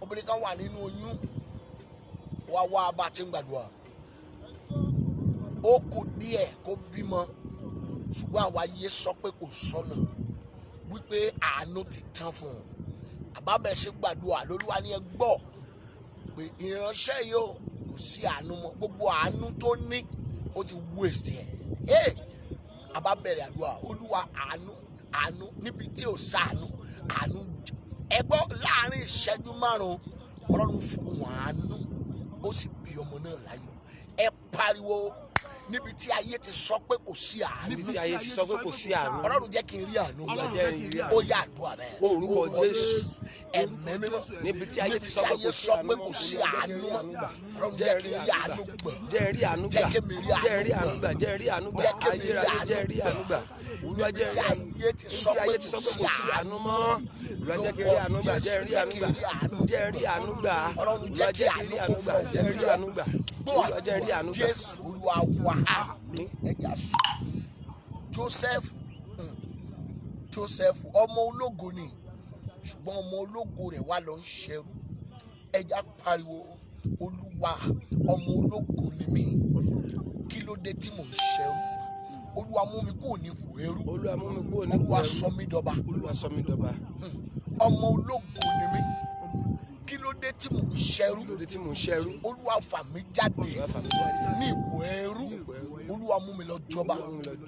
Obìnrin kan wà nínú oyún, wá bá a ti ń gbàdúrà. Ó kù díẹ̀ kó bímọ, ṣùgbọ́n àwa ayé sọ pé kò sọ́nà, wípé àánú ti tán fún un. Àbábẹ̀ ṣe gbàdúrà lÓlúwa ní ẹ gbọ́ pé ìránṣẹ́ yìí ó kò sí àánú mọ́, gbogbo àánú tó ní ó ti waste ẹ̀. Àbábẹ̀rẹ̀ àdúrà, Olúwa àánú níbi tí ò sáànú, àánú. Ẹ gbọ́ láàrin ìṣẹ́jú márùn-ún Ọlọ́run fún wọn àánú, ó sì bí ọmọ náà láyọ̀. Ẹ pariwo níbi tí ayé ti sọ pé kò sí àánú. níbi tí ayé ti sọ pé kò sí àánú. Ọlọ́run jẹ́ kí n rí àánú gbà. Ọlọ́run jẹ́ kí n rí àánú. Ó yá àdúrà bẹ́ẹ̀. Orúkọ Jésù. Ẹ̀mí mímọ́. Níbi tí ayé ti sọ pé kò sí pé àánú kò sí mọ́, àánú mọ́. Ọlọ́run jẹ́ kí n rí àánú gbà. jẹ́ rí àánú gbà, Jẹ́ kí mi rí jẹ́ rí àánú àánú gbà, jẹ́ rí àánú gbà, Jẹ́ kí mi rí ayérayé àánú jẹ́ rí àánú gbà. Olúwa Níbi jẹ́ tí ayé ti sọ pé kò sí àánú mọ́, Olúwa jẹ́ kí n rí àánú gbà, jẹ́ rí àánú gbà, jẹ́ rí àánú gbà. Ọlọ́run Olúwa jẹ́ kí jẹ́ kí n rí àánú àánú gbà, kó jẹ́ fọ́ rí àánú gbà. Olúwa jẹ́ rí àánú gbà. Jésù Olúwa wa. Àmín. Ẹja sùn. Jósẹ́fù ọmọ ológo ni, ṣùgbọ́n ọmọ ológo rẹ̀ wá lọ ń ṣẹrú. Ẹja pariwo Olúwa ọmọ ológo ni mí, kí ló dé tí mò ń ṣẹrú? Olúwa mú mi kúrò ní ipò ẹrú. Olúwa mú mi kúrò ní ipò Olúwa ẹrú. sọ mí dọba. Olúwa sọ mí dọba. Ọmọ ológo ni mí, kí ló dé tí mò ń ṣẹrú? Lóde tí mò ń ṣẹrú, Olúwa fà mí jáde Olúwa fà mí jáde. ní ipò ẹrú. Olúwa mú mi lọ jọba.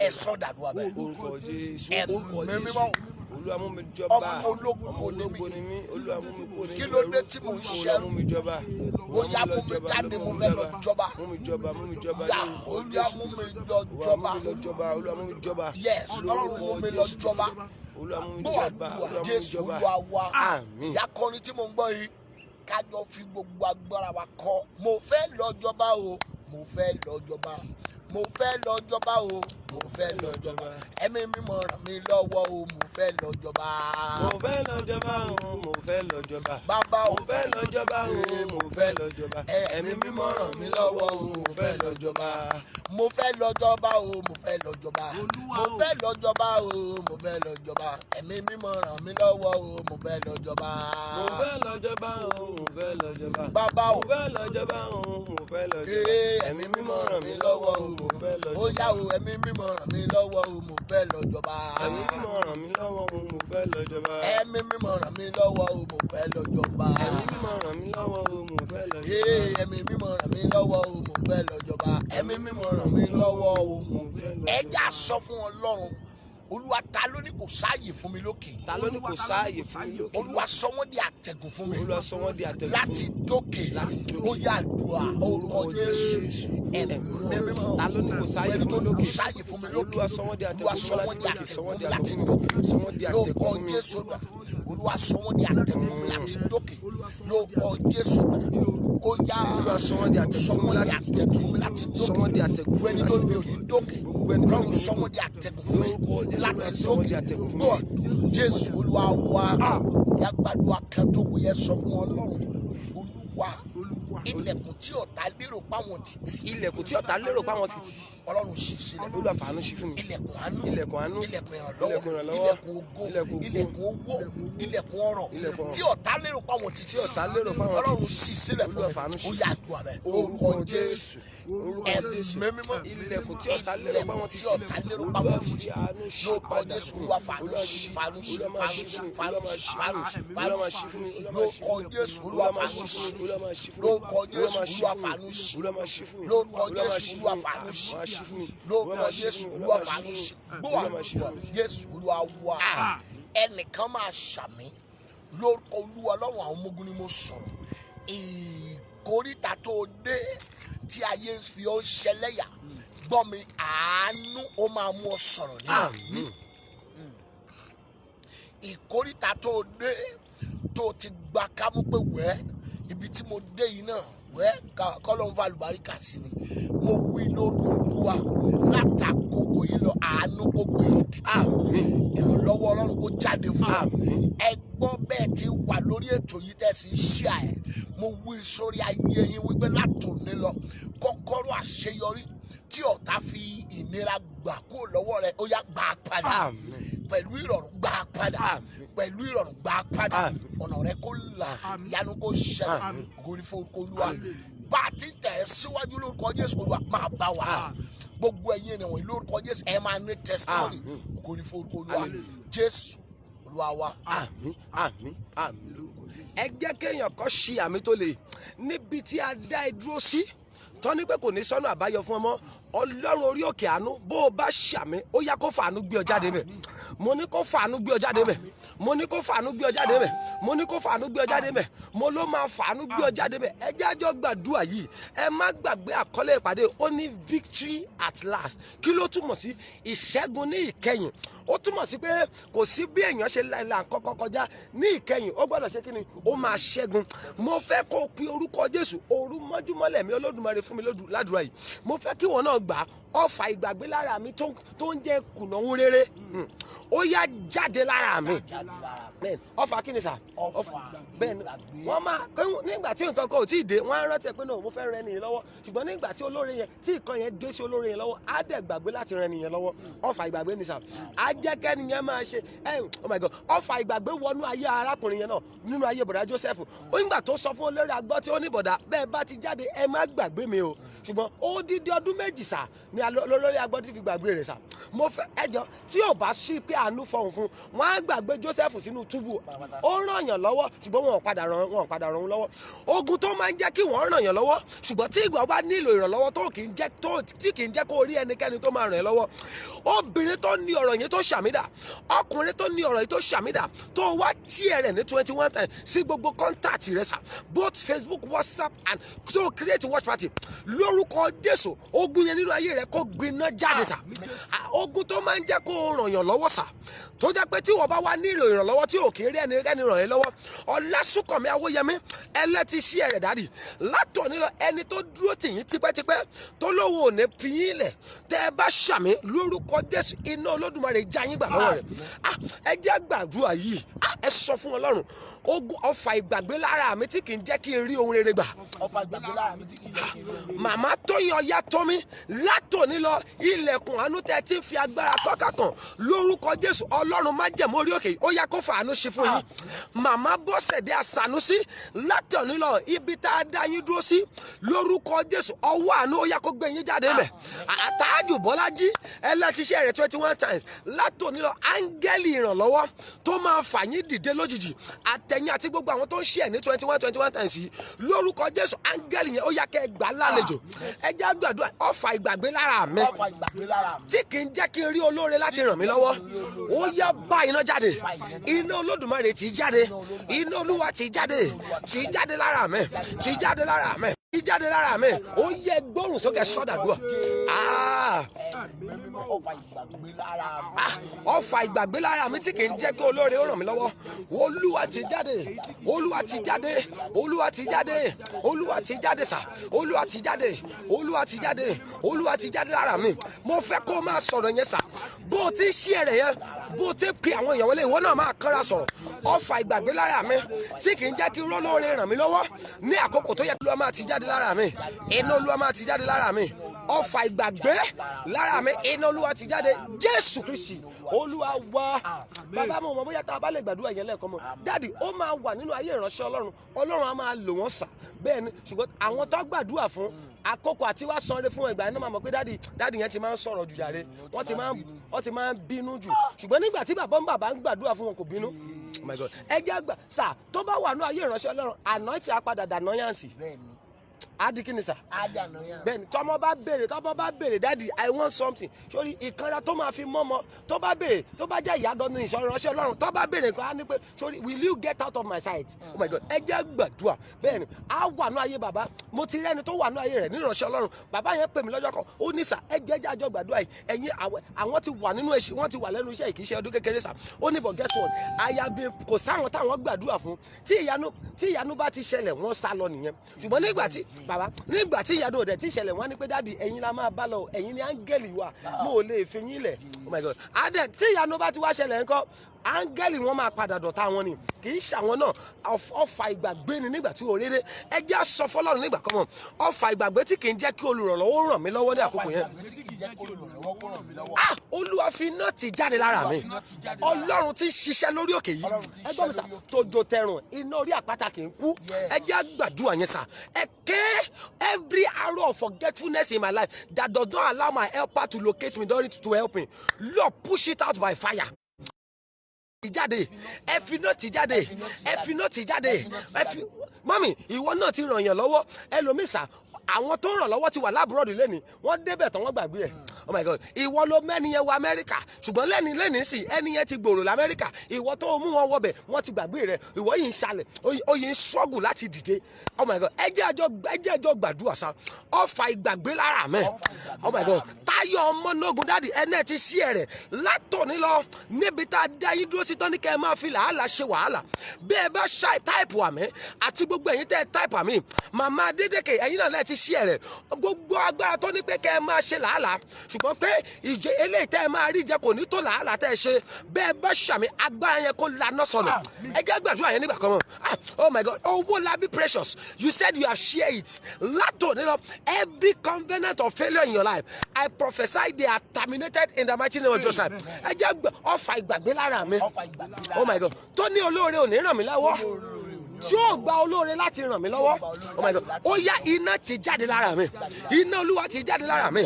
Ẹ sọ dàdúrà bẹ́ẹ̀. Orúkọ Jésù, Ẹ̀mí orúkọ mímọ́. Jésù. Olúwa mú mi jọba. Ọmọ ológo Ọmọ ológo ni mí. Olúwa mú mi kúrò ní Kí ipò ló ẹrú. dé tí mò ń Olúwa ṣẹrú? mú mi jọba. Bóyá mú mi jáde, mo fẹ́ lọ jọba. Mú mi jọba, mú mi jọba. Yà, ní orúkọ Olúwa Jésù mú mi Kristi. lọ jọba. Olúwa mú mi lọ jọba. Olúwa mú mi jọba. Yes, Ọlọ́run mú mi lọ jọba. Olúwa mú mi Gbọ́ jọba. àdúrà Olúwa mú mi Jésù jọba. Olúwa wa. Àmín. Ìyá kọrin tí mò ń gbọ́ yìí, kájọ fi gbogbo agbára wa kọ. Mo fẹ́ lọ jọba o, mo fẹ́ lọ jọba. Mo fẹ́ lọ jọba o, mo fẹ́ lọ jọba. Ẹ̀mí mímọ́ ràn mí lọ́wọ́ o, mo fẹ́ lọ jọba. Mo fẹ́ lọ jọba o, mo fẹ́ lọ jọba. Bàbá o, Mo fẹ́ lọ jọba o, mo fẹ́ lọ jọba. Ẹ̀mí mímọ́ ràn mí lọ́wọ́ o, mo fẹ́ lọ jọba. Mo fẹ́ lọ jọba o, mo fẹ́ lọ jọba. Mo fẹ́ lọ jọba o, mo fẹ́ lọ jọba. Ẹ̀mí mímọ́ ràn mí lọ́wọ́ o, mo fẹ́ lọ jọba. Mo fẹ́ lọ jọba o, mo fẹ́ lọ jọba. Bàbá o, Mo fẹ́ lọ jọba o, mo fẹ́ lọ jọba. Ẹ̀mí mímọ́ ràn mí lọ́wọ́ o, mo fẹ́ lọ ó jọba. yá o, ẹ̀mí mímọ́ ràn mí lọ́wọ́ o, mo fẹ́ lọ jọba. Ẹ̀mí mímọ́ ràn mí lọ́wọ́ o, mo fẹ́ lọ jọba. Ẹ̀mí mímọ́ ràn mí lọ́wọ́ o, mo fẹ́ lọ jọba. Ẹ̀mí mímọ́ ràn mí lọ́wọ́ o, mo fẹ́ lọ jọba. Ẹ̀mí mímọ́ ràn mí lọ́wọ́ o, mo fẹ́ lọ jọba. Ẹ̀mí mímọ́ ràn mí lọ́wọ́ o, mo fẹ́ lọ jọba. Ẹja sọ fún Ọlọ́run, Olúwa ta ló ní kò sáàyè fún mi lókè? Ta ló ní kò sáàyè fún mi lókè? Olúwa sọ wọ́n di àtẹ̀gùn fún mi. Olúwa sọ wọ́n di àtẹ̀gùn Láti dókè, ó yá àdúrà orúkọ Jésù. Ẹ̀mí mímọ́. Ta ló ní kò sáàyè Ẹni tó fún mi ní kò lókè? sáàyè fún mi lókè. Olúwa sọ wọ́n di Olúwa àtẹ̀gùn sọ fún wọ́n mi di láti dókè. Sọ wọ́n di àtẹ̀gùn láti àtẹ̀gùn dókè. sọ wọ́n di àtẹ̀gùn Lórúkọ fún mi. Jésù. Olúwa sọ wọ́n di àtẹ̀gùn láti dókè. Lórúkọ Jésù. ó yá Olúwa sọ wọ́n di àtẹ̀gùn fún mi láti sọ wọ́n di àtẹ̀gùn fún mi láti sọ wọ́n di àtẹ̀gùn fún mi dókè. Gbogbo ẹni tó láti ní mi ò ní dókè. Ọlọ́run sọ wọ́n di àtẹ̀gùn fún mi láti dókè. Gbọ́ Jésù Olúwa wa. Yàgbàdo akẹ́tọ́gbò yẹn sọ fún Ọlọ́run. Olúwa ilẹ̀kùn tí ọ̀tá lérò páwọn ti tì. ilẹ̀kùn tí ọ̀tá lérò páwọn ti tì. Ọlọ́run ṣí sílẹ̀. Olúwa fàánú ṣí fún mi. Ilẹ̀kùn àánú, ilẹ̀kùn àánú, ilẹ̀kùn ìrànlọ́wọ́, ìrànlọ́wọ́, ilẹ̀kùn ògo, ilẹ̀kùn ògo, ilẹ̀kùn owó, ilẹ̀kùn ọrọ̀ ilẹ̀kùn ọrọ̀. tí ọ̀tá lérò páwọn ti tì. tí ọ̀tá lérò páwọn ti Ọlọ́run tì. ṣí sílẹ̀ fún Olúwa mi. fàánú ṣí. Ó yá àdúrà bẹ́ẹ̀. Orúkọ Jésù. Orúkọ Jésù. Ẹ̀mí mímọ́. ilẹ̀kùn tí ọ̀tá lérò páwọn ti tí tì. ọ̀tá lérò páwọn ti tì. Àánú ṣí Lórúkọ padà Jésù fún mi. Olúwa fàánú Olúwa ṣí, ṣí. fàánú ṣí, Olúwa máa fàánú ṣí ṣí, fún mi. fàánú Olúwa ṣí, máa fàánú ṣí ṣí, fún mi. fàánú Olúwa máa ṣí. ṣí fún mi. Lórúkọ Jésù Olúwa fàánú ṣí. Olúwa máa ṣí fún mi. Lórúkọ Jésù Olúwa máa ṣí Olúwa fún mi. fàánú ṣí. Olúwa máa ṣí fún mi. Lórúkọ Olúwa máa Jésù ṣí Olúwa fún mi. fàánú ṣí. Máa ṣí fún mi. Lórúkọ Jésù Olúwa fàánú ṣí. Gbọ́ Olúwa máa ṣí àdúrà fún mi. Jésù Olúwa wá. Ẹnìkan máa ṣàmì lórúkọ Olúwa Ọlọ́run àwọn ọmọ ogun ni mo sọ̀rọ̀. Ìkóríta tó dé tí ayé fi ó ṣẹlẹ́yà gbọ́ mi, àánú ó máa mú ọ sọ̀rọ̀ nínú. Àmín. Ìkóríta tó dé tó ti gba kámú pé wẹ́ ibi tí mo dé yìí náà wẹ́ kọ́lọ́n fà lùbáríkà sí ni mo wí lórúkọ Olúwa látàkókò yìí lọ àánú kó gbèrú dìde. Àmín. Ìrànlọ́wọ́ Ọlọ́run kó jáde fún ọ. Àmín. Ẹ gbọ́ bẹ́ẹ̀ tí wà lórí ètò yìí tẹ̀sí ṣí à ẹ̀ mo wí sórí ayé yín wípé látòní lọ kọ́kọ́rọ́ àṣeyọrí tí ọ̀tá fi ìnira gbà kúrò lọ́wọ́ rẹ̀ ó yá gbà á padà. Àmín. Pẹ̀lú ìrọ̀rùn gbà á padà. Àmín. Pẹ̀lú ìrọ̀rùn gbà á padà. Àmín. Ọ̀nà rẹ̀ kó là, ìyanu kó ṣẹlẹ̀. Àmín. Ògo ni fún orúkọ Olúwa. Bá a ti tẹ̀ ẹ́ síwájú lórúkọ Jésù Olúwa máa bá wa. Gbogbo ẹ̀yin ènìyàn wọ̀nyí lórúkọ Jésù ẹ máa ní testimony. Àmín. Ògo ni fún orúkọ Olúwa. Jésù Olúwa wa. Àmín. Àmín. Àmín. Ẹ jẹ́ kéèyàn kọ́ ṣe àmì tó le níbi tí a dá ẹ dúró sí tọ́ni pé kò ní sọ́nà àbáyọ fún ọmọ Ọlọ́run orí òkè àánú bó o bá ṣàmì ó yá kó fàánú gbé ọ jáde bẹ̀. Mo ní kó fàánú gbé ọ jáde bẹ̀. Mo ní kó fàánú gbé ọ jáde bẹ̀. Mo ní kó fàánú gbé ọ jáde bẹ̀. Mo ló máa fàánú gbé ọ jáde bẹ̀. Ẹ jẹ́ àjọ gbàdúrà yìí. Ẹ má gbàgbé àkọlé ìpàdé ó ní victory at last. Kí ló túmọ̀ sí? Ìṣẹ́gun ní ìkẹyìn. Ó túmọ̀ sí pé kò sí bí èèyàn ṣe là kọ́kọ́ kọjá ní ìkẹyìn ó gbọ́dọ̀ ṣe kí ni ó máa ṣẹ́gun. Mo fẹ́ kó o pe orúkọ Jésù òru mọ́júmọ́lẹ̀ mi Olódùmarè fún mi ládùúrà yìí. Mo fẹ́ kí wọn náà gbà ọfà ìgbàgbé lára mi tó ń jẹ́ kùnà ohun rere. Ó yá jáde lára mi. Bẹ́ẹ̀ni ọfà kí ni sà? Bẹ́ẹ̀ni wọ́n máa nígbà tí nǹkan kan ò tí ì dé wọ́n á rántí pé náà mo fẹ́ ran ẹnìyẹn lọ́wọ́ ṣùgbọ́n nígbà tí olóore yẹn tí ìkan yẹn dé sí olóore yẹn lọ́wọ́ á dẹ̀ gbàgbé láti ran ẹnìyẹn lọ́wọ́ ọfà ìgbàgbé ni sà. Á jẹ́ kẹ́ni yẹn máa ṣe oh my God ọfà ìgbàgbé wọnú ayé arákùnrin yẹn náà nínú ayé bọ̀dá Joseph. Ó nígbà tó sọ fún olórí agbọ́ tí ó ní bọ̀dá bẹ́ẹ̀ bá ti jáde ẹ má gbàgbé mi o ṣùgbọ́n ó dídí ọdún méjì sà ni olórí agbọ́ ti fi gbàgbé rẹ̀ sà. Mo fẹ́ ẹjọ́ tí ò bá sí pé àánú fọhùn fún wọn á gbàgbé Joseph sínú túbú ó ràn yàn lọ́wọ́ ṣùgbọ́n wọn ò padà ràn òun lọ́wọ́. Ogun tó máa ń jẹ́ kí wọ́n ràn yàn lọ́wọ́ ṣùgbọ́n tí ìgbà bá nílò ìrànlọ́wọ́ tó kì í jẹ́ kó rí ẹnikẹ́ni tó máa ràn ẹ́ lọ́wọ́. Obìnrin tó ní ọ̀rọ̀ yìí tó ṣàmìdà ọkùnrin tó ní ọ̀rọ̀ yìí tó ṣàmìdà tó wá share rẹ̀ ní 21 times sí gbogbo contact rẹ̀ sà both Facebook WhatsApp and to create watch party lórúkọ Jésù ogun yẹn nínú ayé rẹ̀ kó gbiná jáde sà. Ogun tó máa ń jẹ́ kó ràn yàn lọ́wọ́ sà tó jẹ́ pé tí wọ́n bá wá nílò ìrànlọ́wọ́ tí ò kì í rí ẹnikẹ́ni ràn ẹ́ lọ́wọ́ Ọlásùnkànmí Awóyẹmí ẹlẹ́tì ṣí ẹ̀rẹ̀ dádì látòní lọ ẹni tó dúró tì yín tipẹ́tipẹ́ tó lówó ò ní fi yín lẹ̀ tẹ́ ẹ bá ṣàmì lórúkọ Jésù iná Olódùmarè já yín gbà lọ́wọ́ rẹ̀. Ẹ jẹ́ gbàdúrà yìí ẹ sọ fún Ọlọ́run ogun ọfà ìgbàgbé lára mi tí kì í jẹ́ kí n rí ohun rere gbà. Ọfà ìgbàgbé lára mi tí kì í jẹ́ kí n rí ohun rere gbà. Màmá Tóyìn Ọyátómi látòní lọ ilẹ̀kùn àánú tẹ́ ti ń fi agbára kọ́kà kan lórúkọ Jésù Ọlọ́run májẹ̀mú orí òkè ó yá kó fàánú ṣe fún yín. Màmá Bọ́sẹ̀dé Àsànúsí látòní lọ ibi tá a dá yín dúró sí lórúkọ Jésù ọwọ́ àánú ó yá kó gbé yín jáde mẹ́. Àtàjù Bọ́lájí ẹlẹ́tíṣẹ́ rẹ̀ 21 times látòní lọ áńgẹ́lì ìrànlọ́wọ́ tó máa fà yín dìde lójijì àtẹ̀yìn àti gbogbo àwọn tó ń ṣe ẹ̀ ní 21 times yìí lórúkọ Jésù áńgẹ́lì yẹn ó yá kẹ́ gbà lálejò. Ẹ jẹ́ gbàdúrà ọfà ìgbàgbé lára mi tí kì í jẹ́ kí n rí olóore láti ràn mí lọ́wọ́ ó yá bá iná jáde iná Olódùmarè tí jáde iná Olúwa tí jáde lára mi tí jáde lára mi tí jáde lára mi ó yẹ gbóhùn sókè sọ́dàdúrà ọfà ìgbàgbé lára mi. ọfà ìgbàgbé lára mi tí kì í jẹ́ kí olóore ó ràn mí lọ́wọ́ olúwa ti jáde olúwa ti jáde olúwa ti jáde olúwa ti jáde sà olúwa ti jáde olúwa ti jáde olúwa ti jáde lára mi. mo fẹ́ kó o máa sọ̀rọ̀ yẹn sà bó o ti ṣí ẹ̀rẹ̀ yẹn bó o ti pe àwọn èèyàn wọlé ìwọ náà máa kọ́ra sọ̀rọ̀ ọfà ìgbàgbé lára mi tí kì í jẹ́ kí olóore ràn mí lọ́wọ́ ní àkókò tó yẹ kí olúwa máa ti jáde lára mi iná olúwa máa ti jáde lára mi ọfà ìgbàgbé lára mi iná olúwa ti jáde jésù kristi olúwa wá. bàbá mo mọ bóyá tá a bá lè gbàdúrà yẹn lẹ́ẹ̀kan mọ́ dáàdì ó máa wà nínú ayé ìránṣẹ́ ọlọ́run ọlọ́run á máa lò wọ́n sà bẹ́ẹ̀ ni ṣùgbọ́n àwọn tó gbàdúrà fún àkókò àti wá sanre fún ẹgbàá iná máa mọ̀ pé dáàdì yẹn ti máa ń sọ̀rọ̀ jù jàre wọ́n ti máa ń bínú jù ṣùgbọ́n nígbà tí bàbá ń gbàdúrà fún wọn kò bínú. Oh my God. ẹ jẹ́ àgbà sà tó bá wà nínú ayé ìránṣẹ́ ọlọ́run àná tí a padà dànù yànsì adi kini sa bẹ́ẹ̀ni tọmọ bá béèrè daddy I want something sórí ìkanra tó máa fi mọ́mọ́ tó bá béèrè tó bá jẹ́ ìyá gan ní ìránṣẹ́ ọlọ́run tó bá béèrè nǹkan á ní pé sórí will you get out of my sight. Oh my God. ẹ jẹ́ gbàdúrà bẹ́ẹ̀ni á wà ní ayé bàbá mo ti rẹ́ni tó wà ní ayé rẹ̀ ní ìránṣẹ́ ọlọ́run bàbá yẹn pè mí lọ́jọ́ kan ó ní sà ẹ jẹ́ àjọ gbàdúrà yìí ẹ̀yin àwọn ti wà nínú èsì wọ́n ti wà lẹ́nu iṣẹ́ kì í ṣe ọdún kékeré sà ó ní but guess what ayabi kò sáwọn táwọn gbàdúrà fún tí ìyanu bá ti ṣẹlẹ̀ wọ́n sá lọ nìyẹn ṣùgbọ́n nígbà tí ìyanu òde tí ìṣẹ̀lẹ̀ wọn ni pé dáàdi ẹ̀yin la máa bá lọ ẹ̀yin ni áńgẹ́lì wa mo ò lè fi yín lẹ̀. Oh my God. adẹ tí ìyanu bá ti wá ṣẹlẹ̀ ńkọ́ áńgẹ́lì wọn máa padà dọ̀tá wọn ni kì í ṣàwọn náà ọfà ìgbàgbé ni nígbà tí òréré ẹ jẹ́ sọ fọlọ́run nígbà kan mọ́ ọfà ìgbàgbé tí kì í jẹ́ kí olùrànlọ́wọ́ ràn mí lọ́wọ́ ní àkókò yẹn. olúwa fi iná ti jáde lára mi ọlọ́run ti ṣiṣẹ́ lórí òkè yìí ẹgbọ́n mi sà tójó tẹrùn iná orí àpáta kì í kú ẹ jẹ́ gbàdúrà yẹn sà ẹ ké every arrow of forgetfulness in my life that does not allow my helper to locate me during to help me Lord push it out by fire. Jáde ẹ fi náà ti jáde ẹ fi náà ti jáde ẹ fi mọ́mì ìwọ náà ti ràn yàn lọ́wọ́ ẹlòmísà àwọn tó ràn lọ́wọ́ ti wà lábúròdì lẹ́ni wọ́n débẹ̀ tán wọ́n gbàgbé ẹ̀. Oh my God. ìwọ ló mẹ́ni yẹn wọ Amẹ́ríkà ṣùgbọ́n lẹ́ni sì ẹni yẹn ti gbòòrò l'Amẹ́ríkà ìwọ tó mú wọn wọbẹ̀ wọ́n ti gbàgbé rẹ̀ ìwọ yìí ń ṣalẹ̀ ó yìí ń ṣọ́gù láti dìde. Oh my God. ẹ jẹ́ àjọ gbàdúrà sa ọfà ìgbàgbé lára mẹ́. Oh my God. Táyọ̀ Ọmọnógun dáàdì ẹnẹ́ ti ṣí ẹ̀ rẹ̀ látòní lọ níbi tá a dá yín dúró sí tán ní kẹ́ ẹ máa fi làálàá ṣe wàhálà bí ẹ bá ṣáì táìpù àmì àti gbogbo ẹ̀yin tẹ́ ẹ táìpù àmì màmá Adédèké ẹ̀yin náà lẹ́ẹ̀ ti ṣí ẹ̀ rẹ̀ gbogbo agbára tó ní pé kẹ́ ẹ máa ṣe làálàá ṣùgbọ́n pé ìjẹ eléyìí tẹ́ ẹ máa rí jẹ kò ní tó làálàá tẹ́ ẹ ṣe bẹ́ẹ̀ bá ṣàmì agbára yẹn kó laná sọnù ẹ jẹ́ gbàdúrà yẹn nígbà kan mọ́. Oh my God. Owólabí Precious you said you have shared it látòní lọ every covenant of failure in your life I prophesy they are terminated in the mighty name of Jesus Christ. ẹ jẹ́ ọfà ìgbàgbé lára mi. Oh my God. tó ní olóore ò ní ràn mí lọ́wọ́ tí ó gba olóore láti ràn mí lọ́wọ́. Oh my God. ó yá iná ti jáde lára mi iná olúwa ti jáde lára mi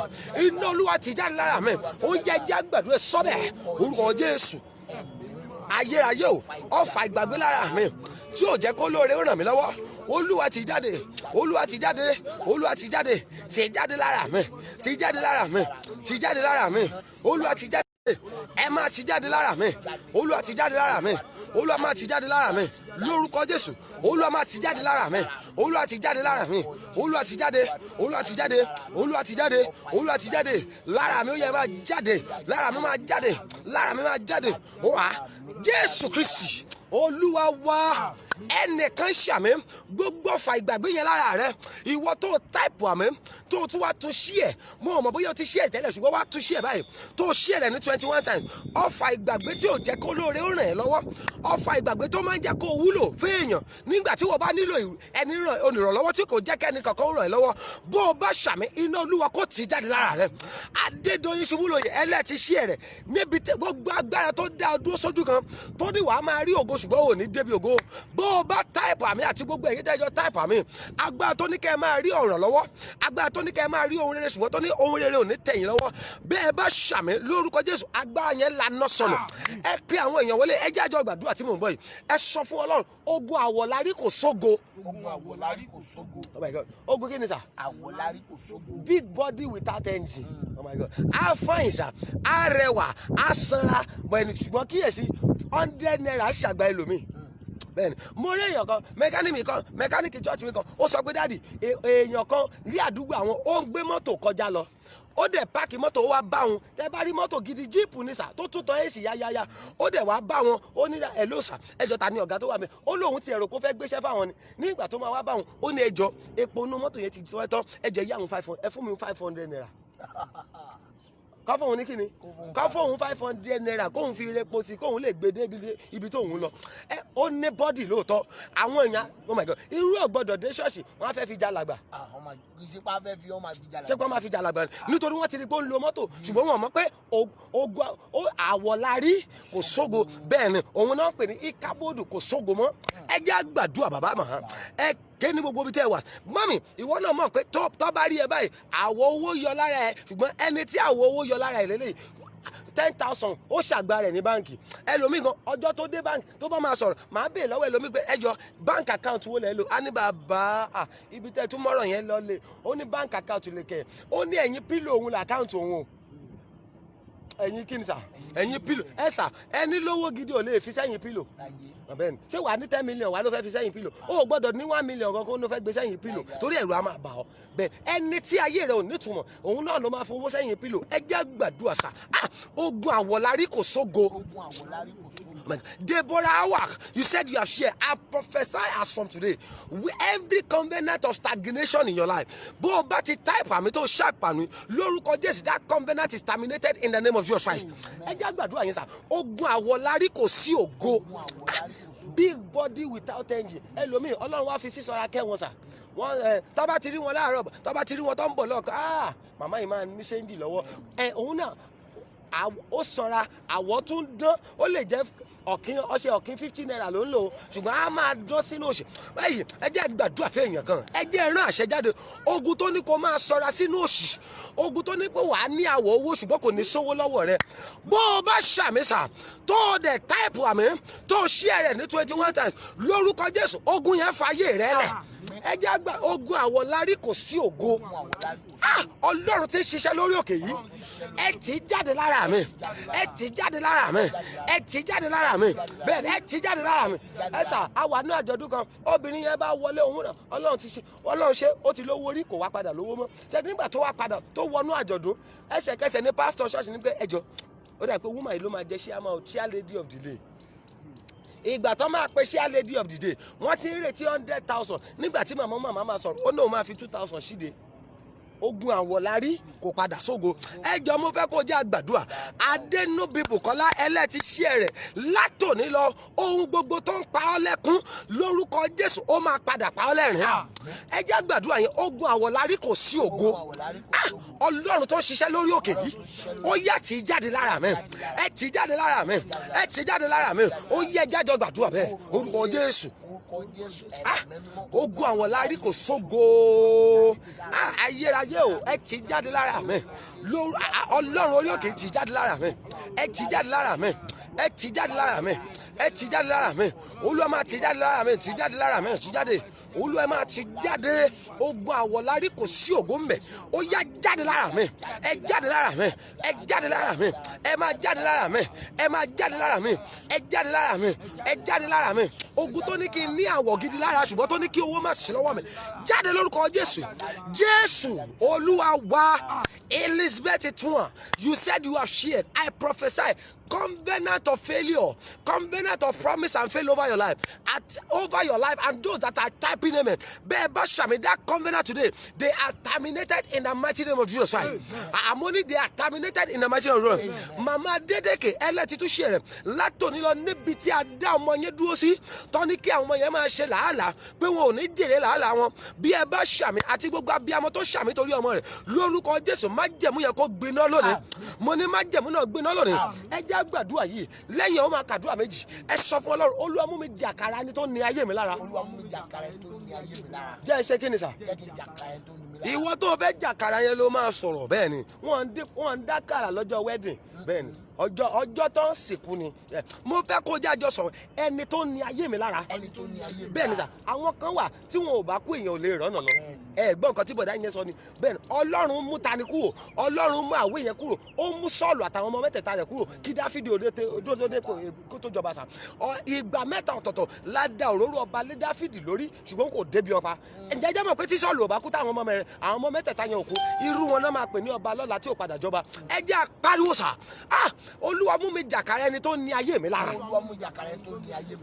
iná olúwa ti jáde lára mi ó yẹ jẹ́ gbàdúrà sọ́bẹ̀ orúkọ Jésù ayérayé o ọfà ìgbàgbé lára mi tí ò jẹ́ kó lóore ó ràn mí lọ́wọ́ olúwa ti jáde olúwa ti jáde olúwa ti jáde ti jáde lára mi ti jáde lára mi ti jáde lára mi olúwa ti jáde ẹ máa ti jáde lára mi olúwa ti jáde lára mi olúwa máa ti jáde lára mi lórúkọ Jésù olúwa máa ti jáde lára mi olúwa ti jáde lára mi olúwa ti jáde olúwa ti jáde olúwa ti jáde olúwa ti jáde lára mi ó yẹ máa jáde lára mi máa jáde lára mi máa jáde ó wà Jésù Kristi olúwa wá ẹnìkan ṣàmì gbogbo ọfà ìgbàgbé yẹn lára rẹ ìwọ tó táìpù àmì tó tún wá tún ṣí ẹ mo ò mọ̀ bóyá o ti ṣí ẹ tẹ́lẹ̀ ṣùgbọ́n wá tún ṣí ẹ báyìí tó ṣí ẹ rẹ ní 21 times ọfà ìgbàgbé tí ò jẹ́ kó lóore ó ràn ẹ́ lọ́wọ́ ọfà ìgbàgbé tó máa ń jẹ́ kó wúlò fún èèyàn nígbà tí wọ́n bá nílò ẹni olùrànlọ́wọ́ tí kò jẹ́ kẹ́ni kankan ràn ẹ́ lọ́wọ́ bó o bá ṣàmì iná olúwa kò tí jáde lára rẹ Adédoyin Ṣubúlóyè ẹlẹ́ẹ̀tì ṣí ẹ rẹ níbi gbogbo agbára tó dá ọ dúró sójú kan tó ní wàá máa rí ògo ṣùgbọ́n ò ní débi ògo bó o bá táìpù àmì àti gbogbo èyí tẹ́jọ́ táìpù àmì agbára tó ní kẹ́ ẹ máa rí ọ̀ràn lọ́wọ́ agbára tó ní kẹ́ ẹ máa rí ohun rere ṣùgbọ́n tó ní ohun rere ò ní tẹ̀yìn lọ́wọ́ bẹ́ẹ̀ bá ṣàmì lórúkọ Jésù agbára yẹn laná sọnù ẹ pe àwọn èèyàn wọlé ẹ jẹ́ àjọ gbàdúrà tí mò ń bọ̀ yìí ẹ sọ fún Ọlọ́run ogun àwọ̀lárí kò sógo. ogun àwọ̀lárí kò sógo. Oh my God. ogun kí ni sà. àwọ̀lárí kò sógo. big body without engine. Oh my God. á fàyìn sà á rẹwà á sanra bọ̀ ẹni ṣùgbọ́n kíyèsí 100 naira ṣàgbà ẹlòmíì bẹ́ẹ̀ni mo rí èèyàn kan mẹkáníìkì church mi kan ó sọ pé dáàdì èèyàn kan ní àdúgbò àwọn ó ń gbé mọ́tò kọjá lọ ó dẹ̀ páàkì mọ́tò ó wá bá wọn tẹ́ bá rí mọ́tò gidi jíìpù ní sà tó tún tán èsì yáyáyá ó dẹ̀ wá bá wọn ó ní ẹ̀ló sà ẹjọ́ ta ni ọ̀gá tó wà mẹ́ ó lóun ti ẹ̀rọ kó fẹ́ gbéṣẹ́ fáwọn ni ní ìgbà tó máa wá bá wọn ó ní ẹjọ́ epo inú mọ́tò yẹn ti tọ́ ẹ tán ẹjọ́ yá àwọn 500 ẹ fún mi 500 naira kọ́ fóun ní kíni kọ́ fóun 500 naira kóun fi repo sí kóun lè gbé dé ibi tóun lọ ẹ ó ní bọ́dì lóòótọ́ àwọn èèyàn oh my God irú ọ̀gbọ́dọ̀ dé ṣọ́ọ̀ṣì wọ́n á fẹ́ fi jalàgbà ṣé kí wọ́n máa fi jalàgbà nítorí wọ́n ti rí pé ó ń lo mọ́tò ṣùgbọ́n wọ́n mọ̀ pé àwọ̀lárí kò sógo bẹ́ẹ̀ ni òun náà pè ní ìkábòdù kò sógo mọ́ ẹ jẹ́ àgbàdua bàbá màá ẹ ké ní gbogbo ibi tẹ́ ẹ wà mọ́mì ìwọ náà mọ̀ pé tó bá rí ẹ báyìí àwọ̀ owó yọ lára ẹ ṣùgbọ́n ẹni tí àwọ̀ owó yọ lára ẹ lélẹ́yìí 10,000 ó ṣàgbá rẹ̀ ní báǹkì ẹlòmíì gan ọjọ́ tó dé báǹkì tó bá máa sọ̀rọ̀ máa bèè lọ́wọ́ ẹlòmíì pé ẹjọ́ báǹkì àkáǹtì wo lẹ̀ lò á ní bàbá ibi tẹ́ tún mọ́rọ̀ yẹn lọ lé ó ní báǹkì àkáǹtì lè kẹ̀ ó ní ẹ̀yìn pílò òun làkáǹtì òun o ẹ̀yin kí ni sà ẹ̀yin pílò ẹ sà ẹni lówó gidi ò lè fi sẹ́yìn pílò bẹ́ẹ̀ni ṣé wàá ní 10 million wàá ló fẹ́ fi sẹ́yìn pílò ó gbọ́dọ̀ ní 1 million kankan ló fẹ́ gbé sẹ́yìn pílò torí ẹ̀rù á máa bà ọ́ bẹ́ẹ̀ ẹni tí ayé rẹ̀ ò nítumọ̀ òun náà ló máa fowó sẹ́yìn pílò ẹ jẹ́ gbàdúrà sà ogun àwọ̀lárí kò sógo. Deborah Awak, you said you have shared. I prophesy as from today, every covenant of stagnation in your life, bó o bá ti type àmì tó sharp àmì lórúkọ Jésù, that covenant is terminated in the name of Jesus Christ. Ẹ jẹ́ gbàdúrà yẹn sà, ogun àwọ̀lárí kò sí ògo. Big body without engine. Ẹlòmíì Ọlọ́run wá fi sísọra kẹ́ wọn sà. Wọ́n tó bá ti rí wọn láàárọ̀ tó bá ti rí wọn tó ń bọ̀ lọ́ọ̀kan màmá yìí máa ní ṣéǹdì lọ́wọ́ òun náà ó sanra àwọ̀ tún dán ó lè jẹ́ ọṣẹ ọ̀kín 50 naira ló ń lò ṣùgbọ́n a máa dán sínú òṣì báyìí ẹ jẹ́ gbàdúrà fún èèyàn kan ẹ jẹ́ rán àṣẹ jáde ogun tó ní kó máa ṣọ́ra sínú òṣì ogun tó ní pé wàá ní àwọ̀ owó ṣùgbọ́n kò ní sówó lọ́wọ́ rẹ bó o bá ṣàmìsà tó o dẹ̀ táìpù àmì tó o ṣí ẹ̀rẹ̀ ní 21 times lórúkọ Jésù ogun yẹn fàyè rẹ lẹ̀ ẹ jẹ́ àgbà ogun àwọ̀lárí kò sí ògo Ọlọ́run tí ń ṣiṣẹ́ lórí òkè yìí ẹ tì í jáde lára mi ẹ tì í jáde lára mi ẹ tì í jáde lára mi bẹ́ẹ̀ ẹ tì í jáde lára mi ẹ sà á wà ní àjọ̀dún kan obìnrin yẹn bá wọlé òun náà Ọlọ́run ṣe ó ti lówó rí kò wá padà lówó mọ́ ṣe nígbà tó wá padà tó wọnú àjọ̀dún ẹsẹ̀kẹsẹ̀ ní pásítọ̀ ṣọ́ọ̀ṣì ní pé ẹjọ́ ó dà pé woman yìí ló máa jẹ́ chair lady of the day ìgbà tó máa pe chair lady of the day wọ́n ti ń retí 100,000 nígbà tí màmá máa sọ̀rọ̀ ó náà máa fi 2,000 ṣíde ogun àwọ̀lárí kò padà sógo ẹjọ́ mo fẹ́ kó jẹ́ àgbàdua Adénúbíbùkọ́lá ẹlẹ́ti ṣíẹ̀ rẹ̀ látòní lọ ohun gbogbo tó ń pa ọ́ lẹ́kún lórúkọ Jésù ó máa padà pa ọ́ lẹ́rìn ẹ jẹ́ àgbàdua yẹn ogun àwọ̀lárí kò sí ògo Ọlọ́run tó ṣiṣẹ́ lórí òkè yìí ó yá tì í jáde lára mi ẹ tì í jáde lára mi ẹ tì í jáde lára mi ó yẹ jájọ gbàdúrà bẹ́ẹ̀ orúkọ Jésù ogun àwọ̀lárí kò sógo ayérayé o ẹ tì í jáde lára mi Ọlọ́run orí òkè tì í jáde lára mi ẹ tì í jáde lára mi ẹ tì í jáde lára mi ẹ tì í jáde lára mi Olúwa máa tì í jáde lára mi tì í jáde lára mi tì í jáde Olúwa máa tì í jáde ogun àwọ̀lárí kò sí ògo ńbẹ ó yá jáde lára mi ẹ jáde lára mi ẹ jáde lára mi ẹ máa jáde lára mi ẹ máa jáde lára mi ẹ jáde lára mi ẹ jáde lára mi ogun tó ní kí n ní àwọ̀ gidi lára ṣùgbọ́n tó ní kí owó má sí lọ́wọ́ mi jáde lórúkọ Jésù Olúwa wa. Elizabeth Etun, you said you have shared. I prophesy covenant of failure, covenant of promise and fail over your life, over your life, and those that are typing amen. That covenant today, they are terminated in the mighty name of Jesus Christ. Amoni, they are terminated in the mighty name of Jesus. Mama Dedeke, eleti tu share. Latoni lo nebiti ada ọmọ yẹn dúró sí. Tọ́ni kí àwọn ọmọ yẹn máa ṣe làálàá pé wọn ò ní jèrè làálàá wọn. Bí ẹ bá ṣàmì àti gbogbo abiyamọ tó ṣàmì torí ọmọ rẹ̀ lórúkọ Jésù májẹ̀mú yẹn kó gbiná lónìí. Mo ní májẹ̀mú náà gbiná lónìí. Ẹ jẹ́ gbàdúrà yìí lẹ́yìn ó máa kàdúrà méjì ẹ sọ fún Ọlọ́run Olúwa mú mi jàkàrà ẹni tó ní ayé mi lára. Olúwa mú mi jàkàrà ẹni tó ní ayé mi lára. Jẹ́ ṣe kí ni sà? Jẹ́ kí n jàkàrà ẹni tó ní mi lára. Ìwọ tó fẹ́ jàkàrà yẹn ló máa sọ̀rọ̀ bẹ́ẹ̀ ni wọ́n ń dákàrà lọ́jọ́ wedding bẹ́ẹ̀ ni ọjọ́ tó ń sìnkú ni mo fẹ́ kó jájọ sọ̀rọ̀ ẹni tó ní ayé mi lára bẹ́ẹ̀ ni sà àwọn kan wà tí wọn ò bá kú èèyàn ò lè rọ́nà lọ ẹ̀gbọ́n nǹkan tí bọ̀dá yẹn sọ ni bẹ́ẹ̀ ni ọlọ́run mú tani kúrò ọlọ́run mú àwé yẹn kúrò ó mú Sọ́ọ̀lù àtàwọn ọmọ mẹ́tẹ̀ẹ̀ta rẹ̀ kúrò kí Dáfídì òdòdó kó tó jọba sà ìgbà mẹ́ta ọ̀tọ̀ọ̀tọ̀ la da òróró ọba lé Dáfídì lórí ṣùgbọ́n kò débi ọba ǹjẹ́ jẹ́ mọ̀ pé tí Sọ́ọ̀lù ò bá kú táwọn ọmọ mẹ́tẹ̀ẹ̀ta yẹn ò kú irú wọn náà máa pè ní ọba lọ́la tí ò padà jọba ẹ jẹ́ àpariwo sà Olúwa mú mi jàkàrà ẹni tó ní ayé mi lára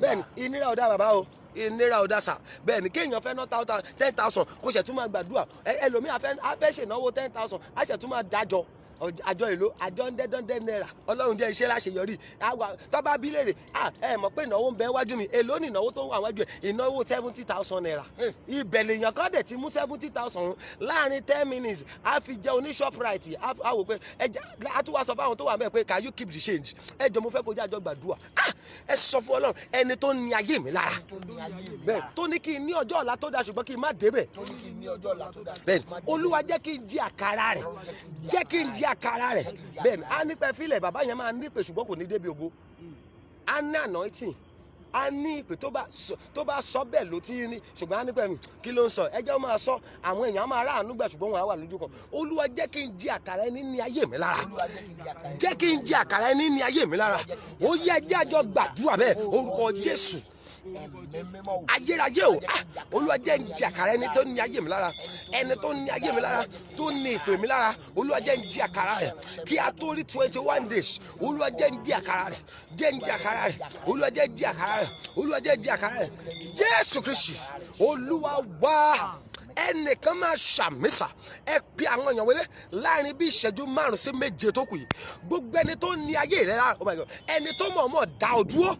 bẹ́ẹ̀ni ìnira ọ̀dà bàbá o ìnira ọ̀dà sà bẹ́ẹ̀ni kéèyàn fẹ́ ná 10,000 kó ṣẹ̀ tún máa gbàdúrà ẹlòmíà fẹ́ ṣènáwó 10,000 á ṣẹ̀ tún máa dájọ́ àjọ èlò àjọ $100 ọlọ́run jẹ́ iṣẹ́ láṣeyọrí tọ́ba bí léèrè ẹ mọ̀ pé ìnáwó ń bẹ wájú mi èlò ní ìnáwó tó wà wájú ẹ̀ ìnáwó $70,000 ibẹ̀ lèèyàn kan dẹ̀ ti mú $70,000 láàrin 10 minutes á fi jẹ́ oní Shoprite á wò pé á tún wá sọ fáwọn tó wà mẹ́ẹ̀ pé can you keep the change ẹ jọ mo fẹ́ kó jẹ́ àjọ gbàdúrà ẹ sọ fún ọlọ́run ẹni tó ní ayé mi lára bẹ́ẹ̀ tó ní kí n ní ọjọ́ ọ̀la tó dáa ṣùgbọ́n kí n má débẹ̀ bẹ́ẹ̀ olúwa jẹ́ kí n jí àkàrà rẹ̀ jẹ́ kí n jí àkàrà rẹ̀ bẹ́ẹ̀ ni a nípa ẹ̀fílẹ̀ bàbá yẹn máa nípe ṣùgbọ́n kò ní débi ògo a ní anointing a ní ìpè tó bá sọ bẹ́ẹ̀ ló ti ní ṣùgbọ́n a nípa kí ló ń sọ ẹjẹ́ ó máa sọ àwọn èèyàn máa ráàánú gbà ṣùgbọ́n wọn á wà lójú kan olúwa jẹ́ kí n jí àkàrà ẹni ní ayé mi lára jẹ́ kí n jí àkàrà ẹni ní ayé mi lára ó yẹ jẹ́ àjọ gbàdúrà bẹ́ẹ̀ orúkọ Jésù ayérayé o olúwa jẹ́ ń jí àkàrà ẹni tó ní ayé mi lára ẹni tó ní ayé mi lára tó ní ìpè mi lára olúwa jẹ́ ń jí àkàrà rẹ̀ kí a tó rí 21 days olúwa jẹ́ ń jí àkàrà rẹ̀ jẹ́ ń jí àkàrà rẹ̀ olúwa jẹ́ ń jí àkàrà rẹ̀ olúwa jẹ́ ń jí àkàrà rẹ̀ Jésù Kristi olúwa wá ẹnìkan máa ṣàmísà ẹ pe àwọn èèyàn wọlé láàrin bí ìṣẹ́jú 5 sí 7 tó kù yìí gbogbo ẹni tó ní ayé rẹ lára oh my God ẹni tó mọ̀ọ́mọ̀ dá ọ dúró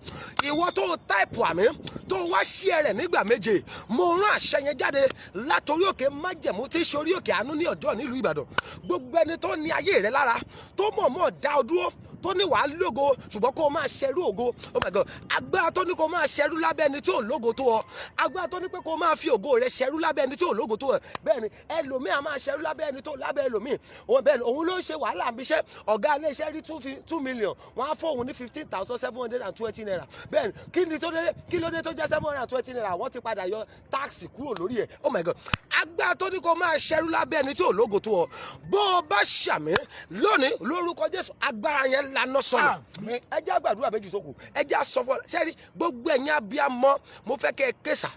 ìwọ tó táìpù àmì tó wá sí ẹrẹ̀ nígbà 7 mo rán àṣẹ yẹn jáde látòrí òkè májẹ̀mú tí í ṣe orí òkè àánú ní ọjọ́ nílùú Ìbàdàn gbogbo ẹni tó ní ayé rẹ lára tó mọ̀ọ́mọ̀ dá ọ dúró tó ní wàá lógo ṣùgbọ́n kó o máa ṣẹrú ògo oh my God agbára tó ní kó o máa ṣẹrú lábẹ́ ẹni tí ò lógo tó ọ agbára tó ní pé kó o máa fi ògo rẹ ṣẹrú lábẹ́ ẹni tí ò lógo tó ọ bẹ́ẹ̀ ni ẹlòmíì á máa ṣẹrú lábẹ́ ẹni tó lábẹ́ ẹlòmíì bẹ́ẹ̀ ni òun ló ń ṣe wàhálà àbí iṣẹ́ ọ̀gá ilé iṣẹ́ rí 2 million wọ́n á fóun ní 15,720 naira bẹ́ẹ̀ ni kí ló dé tó jẹ́ 720 naira wọ́n ti padà yọ táàsì kúrò lórí ẹ̀ oh my God agbára tó ní kó o máa ṣẹrú lábẹ́ ẹni tí ò lógo tó ọ bó o bá ṣàmì lónìí lórúkọ Jésù agbára yẹn lànà sọ̀rọ̀ ẹ jẹ́ àgbàdúrà méjì tó kù ẹ jẹ́ àsọfọ́ sẹ́rí gbogbo ẹ̀yin abiyamọ mo fẹ́ kẹ́ ẹ késà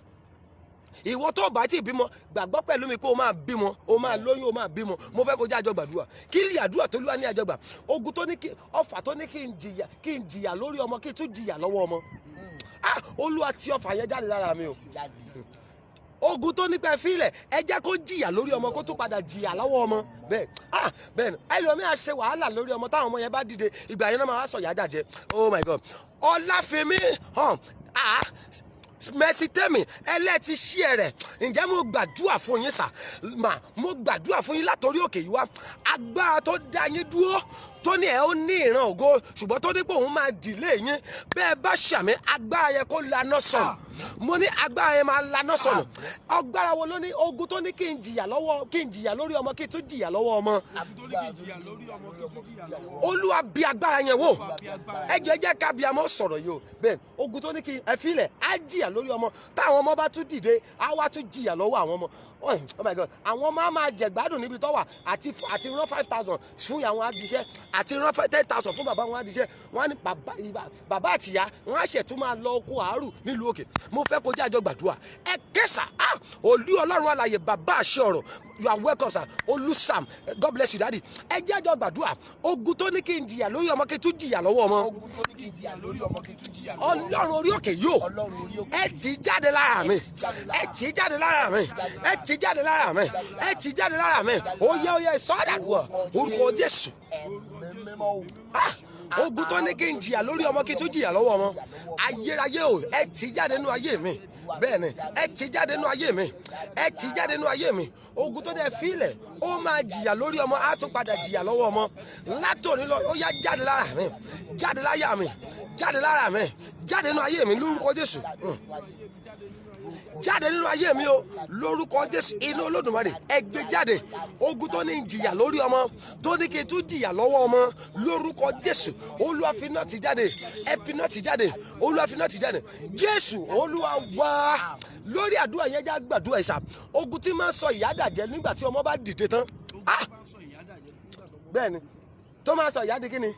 ìwọ tó bá ti bímọ gbàgbọ́ pẹ̀lú mi pé o máa bímọ o máa lóyún o máa bímọ mo fẹ́ kó jẹ́ àjọ gbàdúrà kí lè àdúrà tó lúwa ní àjọgbà ogun tó ní kí ọfà tó ní kí n jìyà lórí ọmọ kí n tún jìyà lọ́wọ́ ọmọ olúwa tí ọfà yẹn jáde lára mi o ogun tó nípa ẹfílẹ̀ ẹ jẹ́ kó jìyà lórí ọmọ kó tún padà jìyà lọ́wọ́ ọmọ bẹ́ẹ̀ bẹ́ẹ̀ ni ẹlòmíà ṣe wàhálà lórí ọmọ táwọn ọmọ yẹn bá dìde ìgbà yẹn náà máa wá sọ yàdà jẹ oh my God Ọláfẹ́mi Mercy Temi ẹlẹ́ẹ̀tì ṣí ẹ rẹ̀ ǹjẹ́ mo gbàdúrà fún yín sà mo gbàdúrà fún yín látòrí òkè yìí wá agbára tó dá yín dúró tó ní ẹ ó ní ìran ògo ṣùgbọ́n tó ní pé òun máa dìlé yín bẹ́ẹ̀ bá ṣàmì agbára yẹn kó laná sọnù mo ní agbára yẹn máa laná sọnù agbára wo ló ní ogun tó ní kí n jìyà lórí ọmọ kí n tún jìyà lọ́wọ́ ọmọ olúwa bí agbára yẹn wò ẹ jẹ́ ká bí amọ̀ sọ̀rọ̀ yìí o bẹ́ẹ̀ ogun tó ní kí ẹ filẹ̀ á jìyà lórí ọmọ táwọn ọmọ bá tún dìde á wá tún jìyà lọ́wọ́ àwọn ọmọ oh my God àwọn ọmọ á máa jẹ̀gbádùn níbi tó wà àti rán 5,000 fún àwọn adìṣẹ́ àti rán 10,000 fún bàbá wọn adìṣẹ́ wọn á ní bàbá àtìyá wọn á ṣètún máa lọ oko àárù nílùú òkè mo fẹ́ kó jẹ́ àjọ gbàdúrà ẹ kẹsà olú ọlọ́run alààyè bàbá àṣẹ ọ̀rọ̀ you are welcome sir olú sam God bless you daddy ẹ jẹ́ àjọ gbàdúrà ogun tó ní kí n jìyà lórí ọmọ kí n tún jìyà lọ́wọ́ ọmọ ọlọ́run orí òkè yóò ẹ tì í jáde lára mi ẹ tì í jáde lára mi ẹ tì í jáde lára mi ẹ tì í jáde lára mi ó yẹ sọ́dà wọ̀ orúkọ Jésù ogun tó ní kí n jìyà lórí ọmọ kí n tún jìyà lọ́wọ́ ọmọ ayérayé o ẹ tì í jáde nínú ayé mi bẹ́ẹ̀ ni ẹ tì í jáde nínú ayé mi ẹ tì í jáde nínú ayé mi ogun tó dẹ̀ fílẹ̀ ó máa jìyà lórí ọmọ á tún padà jìyà lọ́wọ́ ọmọ látòní lọ ó yá jáde lára mi jáde láyà mi jáde lára mi jáde nínú ayé mi lórúkọ Jésù jáde nínú ayé mi o lórúkọ Jésù. Inú Olódùmarè ẹ gbé jáde. Ogun tó ní jìyà lórí ọmọ, tó ní kí n tún jìyà lọ́wọ́ ọmọ lórúkọ Jésù. Olúwa fi náà ti jáde, ẹ fi náà ti jáde, Olúwa fi náà ti jáde. Jésù Olúwa wá. Lórí àdúrà yẹn já gbàdúrà ìsà. Ogun tí máa ń sọ ìyá dàjẹ́ nígbà tí ọmọ bá dìde tán. Bẹ́ẹ̀ni tó máa sọ ìyá di kí ni?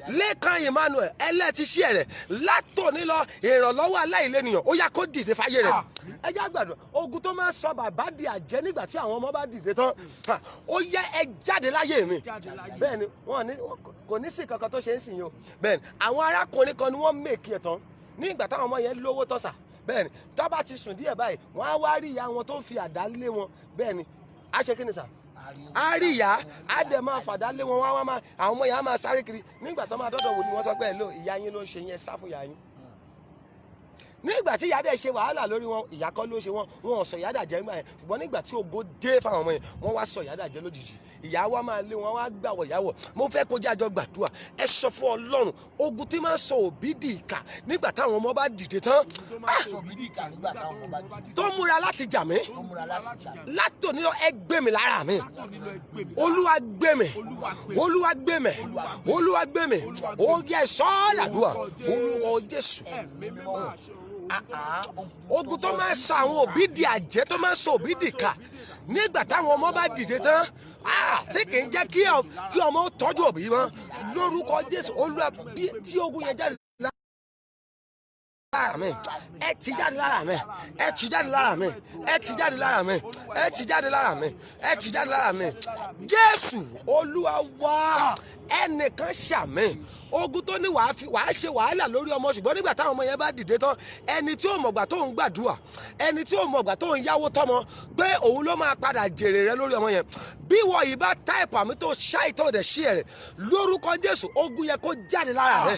Lẹ́kan Emmanuel ẹlẹ́ti ṣí ẹ̀rẹ̀ látòní lọ ìrànlọ́wọ́ aláìlénìyàn ó yá kó dìde fáyé rẹ̀. Ẹ já gbàdúrà ogun tó máa ń sọ bàbá di àjẹ́ nígbà tí àwọn ọmọ bá dìde tán ó yẹ ẹ jáde láyé mi. Bẹ́ẹ̀ni kò ní sí kankan tó ṣe ń sìn yín o. Bẹ́ẹ̀ni àwọn arákùnrin kan ni wọ́n mèkì ẹ̀ tán nígbà táwọn ọmọ yẹn lówó tọ́sà. Bẹ́ẹ̀ni tó bá ti sùn díẹ̀ báyìí wọ́n á wá rí ìyá wọn tó ń fi àdá lé wọn. Bẹ́ẹ̀ni á ṣe kí ni sà? A rí ìyá á dẹ̀ máa fàdá lé wọn wá máa àwọn ọmọ yẹn á máa sáré kiri nígbà tó máa dọ́dọ̀ wò ni wọ́n sọ pé ló ìyá yín ló ń ṣe yẹn sá fún ìyá yín. Nígbà tí ìyá dẹ̀ ṣe wàhálà lórí wọn ìyá kọ́ ló ṣe wọn ò sọ ìyá dàjẹ́ ńgbà yẹn ṣùgbọ́n nígbà tí ògo dé fáwọn ọmọ yẹn wọ́n wá sọ ìyá dàjẹ́ lójijì. Ìyá wa máa lé wọn wá gbàwọ̀ ìyàwó. Mo fẹ́ kó jájọ gbàdúrà ẹ sọ fún Ọlọ́run ogun tí máa ń sọ òbí di ìkà nígbà táwọn ọmọ bá dìde tán tó múra láti jà mí látòní lọ ẹ gbé mi lára mi. Olúwa gbé mi, Olúwa gbé mi, Olúwa gbé mi. Ó yẹ sọ́ọ̀làdúrà orúkọ Jésù. Ogun tó máa ń sọ àwọn òbí di àjẹ́ tó máa ń sọ òbí di ìkà nígbà táwọn ọmọ bá dìde tán tí kì í jẹ́ kí ọmọ tọ́jú òbí mọ́ lórúkọ Jésù. Olúwa tí ogun yẹn jáde lára mi ẹ ti jáde lára mi ẹ ti jáde lára mi ẹ ti jáde lára mi ẹ ti jáde lára mi ẹ ti jáde lára mi. Jésù Olúwa wá. Ẹnìkan ṣàmì ogun tó ní wàá ṣe wàhálà lórí ọmọ ṣùgbọ́n nígbà táwọn ọmọ yẹn bá dìde tán ẹni tí ò mọ̀gbà tó ń gbàdúrà ẹni tí ò mọ̀gbà tó ń yáwó tọ́mọ pé òun ló máa padà jèrè rẹ lórí ọmọ yẹn. Bí wọ́n yìí bá táìpù àmì tó ṣáì tó dẹ̀ ṣí ẹ̀rẹ̀ lórúkọ Jésù ogun yẹn kó jáde lára rẹ.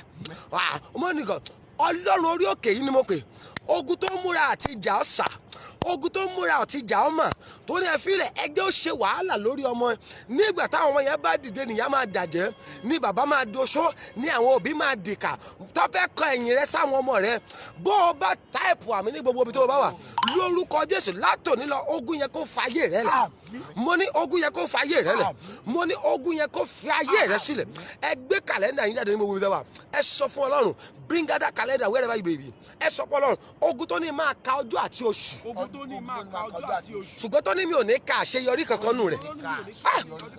Ọmọ nìkan Ọlọ́run orí òkè yìí ni mo pè ogun tó múra àti ìjà ọ̀sà ogun tó múra àti ìjà ọmọ tó ní ẹfílẹ̀ ẹgbẹ́ ó ṣe wàhálà lórí ọmọ nígbà táwọn ọmọ yẹn bá dìde nìyá máa dàjẹ́ ní bàbá máa doṣó ní àwọn òbí máa dìkà tó fẹ́ kọ ẹ̀yìn rẹ sáwọn ọmọ rẹ bó o bá táìpù àmì ní gbogbo ibi tó o bá wà lórúkọ Jésù látòní lọ ogun yẹn kó fàyè rẹ lẹ̀. Mo ní ogun yẹn kó fàyè rẹ lẹ̀. Mo ní ogun yẹn kó fi ayé rẹ sílẹ̀. Ẹ gbé kàlẹ́ndà yín jáde ní gbogbo ibi tó wà. Ẹ sọ fún Ọlọ́run bring that calendar wherever you baby. Ẹ sọ fún Ọlọ́run ogun tó ní máa ka ọjọ́ àti oṣù. Ogun tó ní máa ka ọjọ́ àti oṣù. Ṣùgbọ́n tó ní mi ò ní ka àṣeyọrí kankan nù rẹ̀.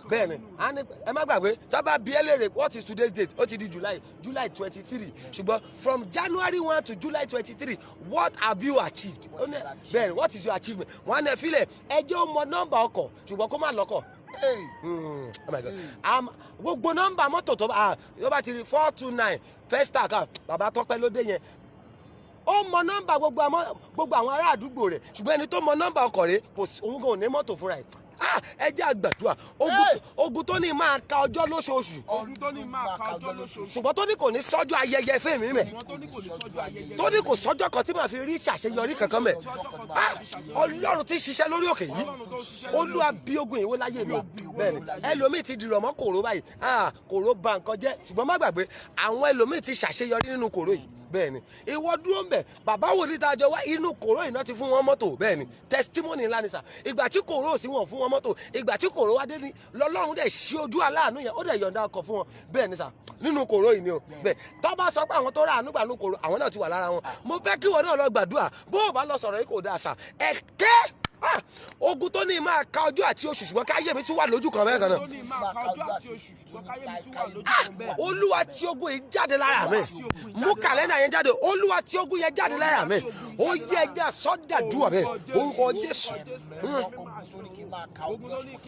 Bẹ́ẹ̀ni ẹ má gbàgbé tó bá bí ẹ léèrè what is today's date ó ti di July 23 ṣùgbọ́n from January 1 to July 23 what have you achieved? Bẹ́ẹ̀ni what is your achievement? Wọ́n á filẹ̀ ẹjẹ́ ó mọ nọ́mbà ọkọ̀ ṣùgbọ́n kó má lọ́kọ̀. Oh my God. Gbogbo nọ́mbà mọ́tò tó bá ti rí 429 first tag bàbá Tọ́pẹ́ ló dé yẹn ó mọ nọ́mbà gbogbo àwọn ará àdúgbò rẹ̀ ṣùgbọ́n ẹni tó mọ nọ́mbà ọkọ̀ rẹ̀ òun kò ní mọ́tò fúnra ẹ̀. Ẹ jẹ́ àgbàdua ogun tó ní máa ka ọjọ́ lóṣooṣù Ogun tó ní máa ka ọjọ́ lóṣooṣù. ṣùgbọ́n tó ní kò ní sọ́jọ́ ayẹyẹ fún mi mẹ́ tó ní kò sọ́jọ́ kan tí màá fi rí ìṣàṣeyọrí kankan mẹ́. Ọlọ́run ti ṣiṣẹ́ lórí òkè yìí Olúwa bí ogun ìwó láyé mi. Bẹ́ẹ̀ni ẹlòmíì ti dìrọ̀ mọ́ kòró báyìí kòró ba nǹkan jẹ́ ṣùgbọ́n má gbàgbé àwọn ẹlòmíì ti ṣàṣeyọrí nínú kòró yìí. Bẹ́ẹ̀ni ìwọ dúró ń bẹ̀ bàbá wòlíì tá a jọ wá inú kòró iná ti fún wọn mọ́tò. Bẹ́ẹ̀ni testimony ńlá ni sà ìgbà tí kòró sí wọn fún wọn mọ́tò ìgbà tí kòró wá dé ní lọ́lọ́run dẹ̀ ṣí ojú aláàánú yẹn ó dẹ̀ yọ̀ǹda ọkọ̀ fún wọn. Bẹ́ẹ̀ni sà nínú kòró yìí ni o bẹ́ẹ̀ tó bá sọ pé àwọn tó rà àánú gbà nínú kòró àwọn náà ti wà lára wọn. Mo fẹ́ kí wọn náà lọ gbàdúrà bó o bá lọ sọ̀rọ̀ yìí kò dáa sà ẹ̀kẹ́ ogun tó ní máa ka ọjọ́ àti oṣù ṣùgbọ́n káyé mi tún wà lójú kan bẹ́ẹ̀ kan náà. Ogun tó ní máa ka ọjọ́ àti oṣù ṣùgbọ́n káyé mi tún wà lójú kan bẹ́ẹ̀. Olúwa tí ogun yìí jáde lára mi mú kàlẹ́ndà yẹn jáde Olúwa tí ogun yẹn jáde lára mi ó yẹ ẹja sọ́dàdúrà bẹ́ẹ̀ orúkọ Jésù.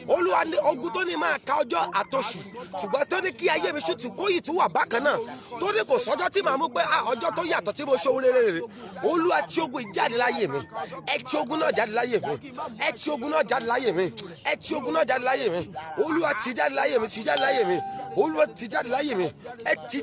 Olúwa ní ogun tó ní máa ka ọjọ́ àtọṣù ṣùgbọ́n tó ní kí ayé mi ṣùtù kó yìí tún wà bákan náà tó ní kò sọ́jọ́ tí màá mú pé ọjọ́ tó yàtọ̀ tí mo ṣe ohun rere Olúwa tí ogun yìí jáde láyé mi ẹ tí ogun náà jáde láyé mi ẹ tí ogun náà jáde láyé mi ẹ tí ogun náà jáde láyé mi Olúwa tí jáde láyé mi tí jáde láyé mi Olúwa tí jáde láyé mi ẹ tí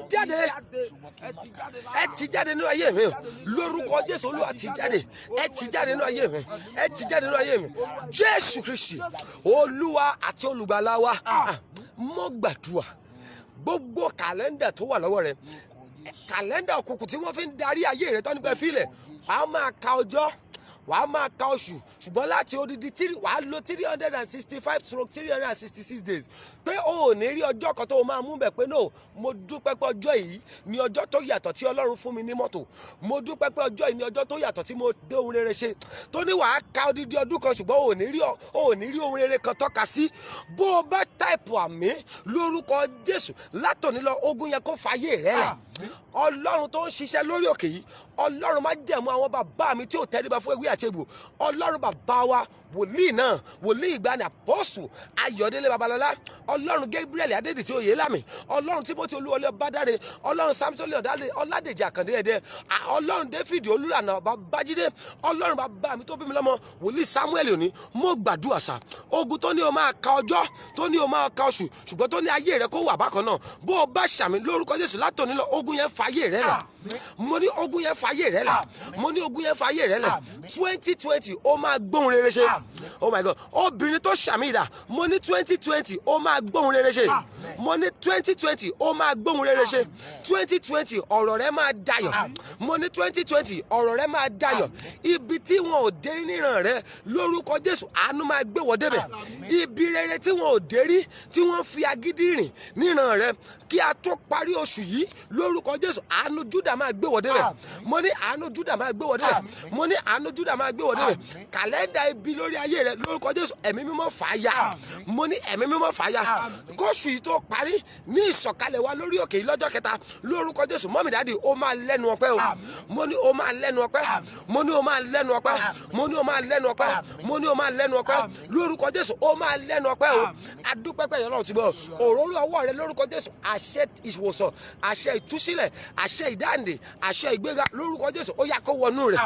jáde nínú ayé mi lórúkọ Jésù Olúwa tí jáde ẹ tí jáde nínú ayé mi ẹ tí jáde nínú ayé mi Jésù Kristi Olúwa àti olùgbàlà wa mo gbàdúrà gbogbo kàlẹ́ndà tó wà lọ́wọ́ rẹ kàlẹ́ndà òkùnkùn tí wọ́n fi ń darí ayé rẹ tó nípa fílẹ̀ a máa ka ọjọ́ wàá máa ka oṣù ṣùgbọ́n láti odidi wàá lo 365/366 days pé o ò ní rí ọjọ́ kan tó o máa mú bẹ̀ pé no mo dúpẹ́ pé ọjọ́ yìí ni ọjọ́ tó yàtọ̀ tí Ọlọ́run fún mi ní mọ́tò, mo dúpẹ́ pé ọjọ́ yìí ni ọjọ́ tó yàtọ̀ tí mo dé ohun rere ṣe, tó ní wàá ka odidi ọdún kan ṣùgbọ́n o ò ní rí ohun rere kan tọ́ka sí. Bó o bá táìpù àmì lórúkọ Jésù látòní lọ ogun yẹn kó fàyè rẹ lẹ̀. Ọlọ́run tó ń ṣiṣẹ́ lórí òkè yìí, Ọlọ́run má jẹ̀mú àwọn bàbá mi tí ò tẹríba fún ewé àti egbò, Ọlọ́run bàbá wa wòlíì náà, wòlíì ìgbàanì àpọ́sù Ayọ̀délé Babalọ́lá, Ọlọ́run Gabriel Adédìtì Oyèlámì, Ọlọ́run Timothy Olúwọlé Ọbádáre, Ọlọ́run Samson Ọládèjì Àkàndé Ẹdẹ, Ọlọ́run David Olúlànà Babájídé, Ọlọ́run bàbá mi tó bí mi lọ́mọ wòlíì Samuel òní, mo gbàdúrà sà, ogun tó ní o máa ka ọjọ́, tó ní o máa ka oṣù, ṣùgbọ́n tó ní ayé rẹ kó wà bákan náà, bó o bá ṣàmì lórúkọ Jésù látòní lọ ogun yẹn fàyè rẹ lẹ̀. Mo ní ogun yẹn fàyè rẹ lẹ̀. Mo ní ogun yẹn fàyè rẹ lẹ̀. 2020 ó máa gbóhùn rere ṣe. Oh my God, obìnrin tó ṣàmì ìdá, mo ní 2020 ó máa gbóhùn rere ṣe. Mo ní 2020 ó máa gbóhùn rere ṣe. 2020 ọ̀rọ̀ rẹ máa dayọ̀. Mo ní 2020 ọ̀rọ̀ rẹ máa dayọ̀. Ibi tí wọn ò dé níran rẹ lórúkọ Jésù àánú máa gbé wọ débẹ̀. Ibi rere tí wọn ò dé rí tí wọ́n fi agídí rìn níran rẹ kí a tó parí oṣù yìí lórúkọ Jésù àánú Júdà máa gbé wọ débẹ̀. Mo ní àánú Júdà máa gbé wọ débẹ̀. Mo ní àánú Júdà máa gbé wọ débẹ̀. Kàlẹ́ndà ibi lórí ayé rẹ lórúkọ Jésù ẹ̀mí mímọ́ fàáyà. Mo ní ẹ̀mí mímọ́ fàáyà. Kóṣù yìí tó parí ní ìsọ̀kalẹ̀ wa lórí òkè yìí lọ́jọ́ kẹta lórúkọ Jésù mọ́mì dáàdì ó máa lẹ́nu ọpẹ́ o. Mo ní ó máa lẹ́nu ọpẹ́. Mo ní ó máa lẹ́nu ọpẹ́. Mo ní ó máa lẹ́nu ọpẹ́. Mo ní ó máa lẹ́nu ọpẹ́. Lórúkọ Jésù ó máa lẹ́nu ọpẹ́ o. Adúpẹ́pẹ́ yẹn lọ́run ti bọ̀. Òróró ọwọ́ rẹ lórúkọ Jésù àṣẹ ìwòsàn, àṣẹ ìtúsílẹ̀, àṣẹ ìdáǹdè, àṣẹ ìgbéga lórúkọ Jésù ó yá kó wọnú rẹ̀.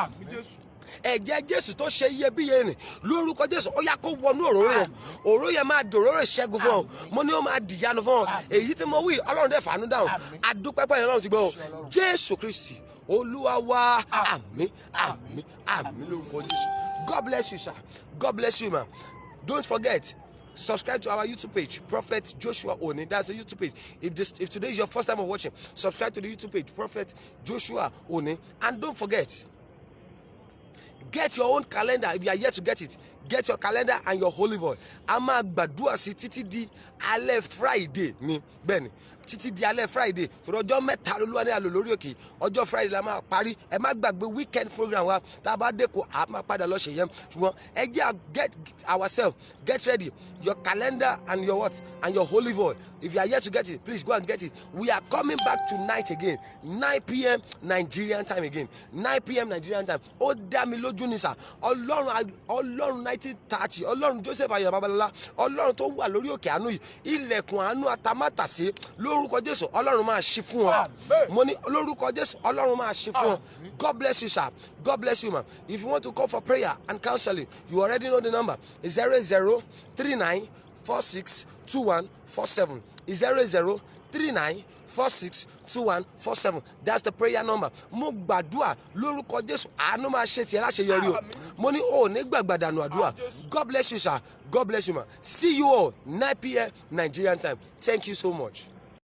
Ẹ̀jẹ̀ Jésù tó ṣe iyebíye nì lórúkọ Jésù ó yá kó wọnú òróró yẹn. Òróró yẹn máa dòróró ìṣẹ́gun fún ọ. Mo ní ó máa dìyanu fún ọ. Èyí tí mo wí Ọlọ́run dẹ̀ fàánú dáhùn. Adúpẹ́pẹ́ yẹn lọ́run ti gbọ́. Jésù Kristi Olúwa wa, àmín àmín àmín lórúkọ Jésù. God bless you sir. God bless you ma. Don't forget, subscribe to our YouTube page, Prophet Joshua Oni. That's the YouTube page. If today is your first time of watching, subscribe to the YouTube page, Prophet Joshua Oni. And don't forget, get your own calendar. If you are yet to get it, get your calendar and your holy oil. A máa gbàdúrà sí títí di alẹ́ Friday ni bẹ́ẹ̀ ni títí di alẹ́ Friday fún ọjọ́ mẹ́ta lolúwa ní àlò lórí òkè. Ọjọ́ Friday la máa parí. Ẹ má gbàgbé weekend program wa tá a bá dé kó a máa padà lọ ṣe yẹn. Ṣùgbọ́n ẹ jẹ́ get ourselves, get ready, your calendar and your what and your holy oil. If you are yet to get it, please go and get it. We are coming back tonight again, 9 p.m. Nigerian time again, 9 p.m. Nigerian time. Ó dá mi lójú ní sà. Ọlọ́run 1930, Ọlọ́run Joseph Ayọ̀ Babalọ́lá, Ọlọ́run tó wà lórí òkè àánú yìí, ilẹ̀kùn àánú atamátàsé lórúkọ Jésù Ọlọ́run máa ṣí fún ọ. Mo ní lórúkọ Jésù Ọlọ́run máa ṣí fún ọ. God bless you sir. God bless you ma. If you want to call for prayer and counseling, you already know the number. It's 0039462147. It's 0039462147. That's the prayer number. Mo gbàdúrà lórúkọ Jésù àánú máa ṣe tiẹ̀ láṣeyọrí o. Mo ní o ní gbàgbàdànù àdúrà. God bless you sir. God bless you ma. See you all 9 p.m. Nigerian time. Thank you so much.